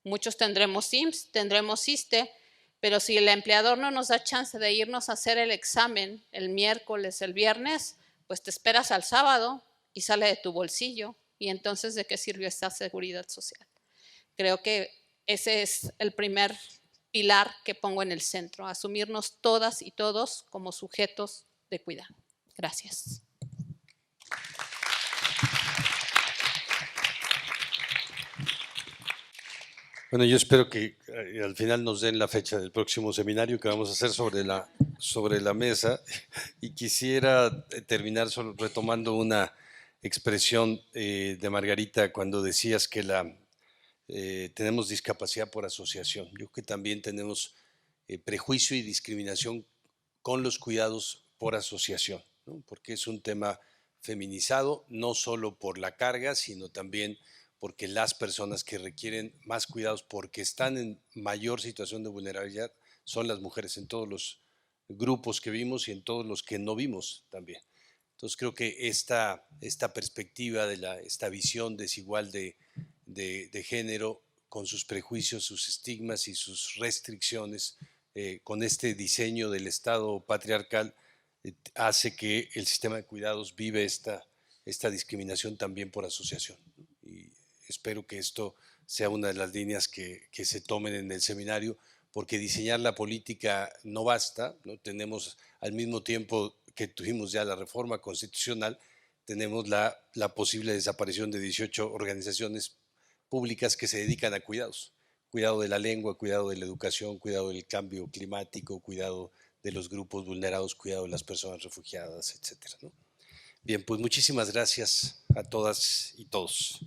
Muchos tendremos IMSS, tendremos ISSSTE, pero si el empleador no nos da chance de irnos a hacer el examen el miércoles, el viernes, pues te esperas al sábado y sale de tu bolsillo. Y entonces, ¿de qué sirvió esta seguridad social? Creo que ese es el primer pilar que pongo en el centro, asumirnos todas y todos como sujetos de cuidado. Gracias. Bueno, yo espero que al final nos den la fecha del próximo seminario que vamos a hacer sobre la mesa, y quisiera terminar solo retomando una expresión de Margarita cuando decías que tenemos discapacidad por asociación. Yo creo que también tenemos prejuicio y discriminación con los cuidados por asociación, ¿no? Porque es un tema feminizado, no solo por la carga, sino también porque las personas que requieren más cuidados porque están en mayor situación de vulnerabilidad son las mujeres, en todos los grupos que vimos y en todos los que no vimos también. Entonces creo que esta perspectiva esta visión desigual de género, con sus prejuicios, sus estigmas y sus restricciones, con este diseño del Estado patriarcal, hace que el sistema de cuidados vive esta discriminación también por asociación. Y espero que esto sea una de las líneas que se tomen en el seminario, porque diseñar la política no basta, ¿no? Tenemos, al mismo tiempo que tuvimos ya la reforma constitucional, tenemos la posible desaparición de 18 organizaciones públicas que se dedican a cuidados. Cuidado de la lengua, cuidado de la educación, cuidado del cambio climático, cuidado de los grupos vulnerados, cuidado de las personas refugiadas, etcétera, ¿no? Bien, pues muchísimas gracias a todas y todos.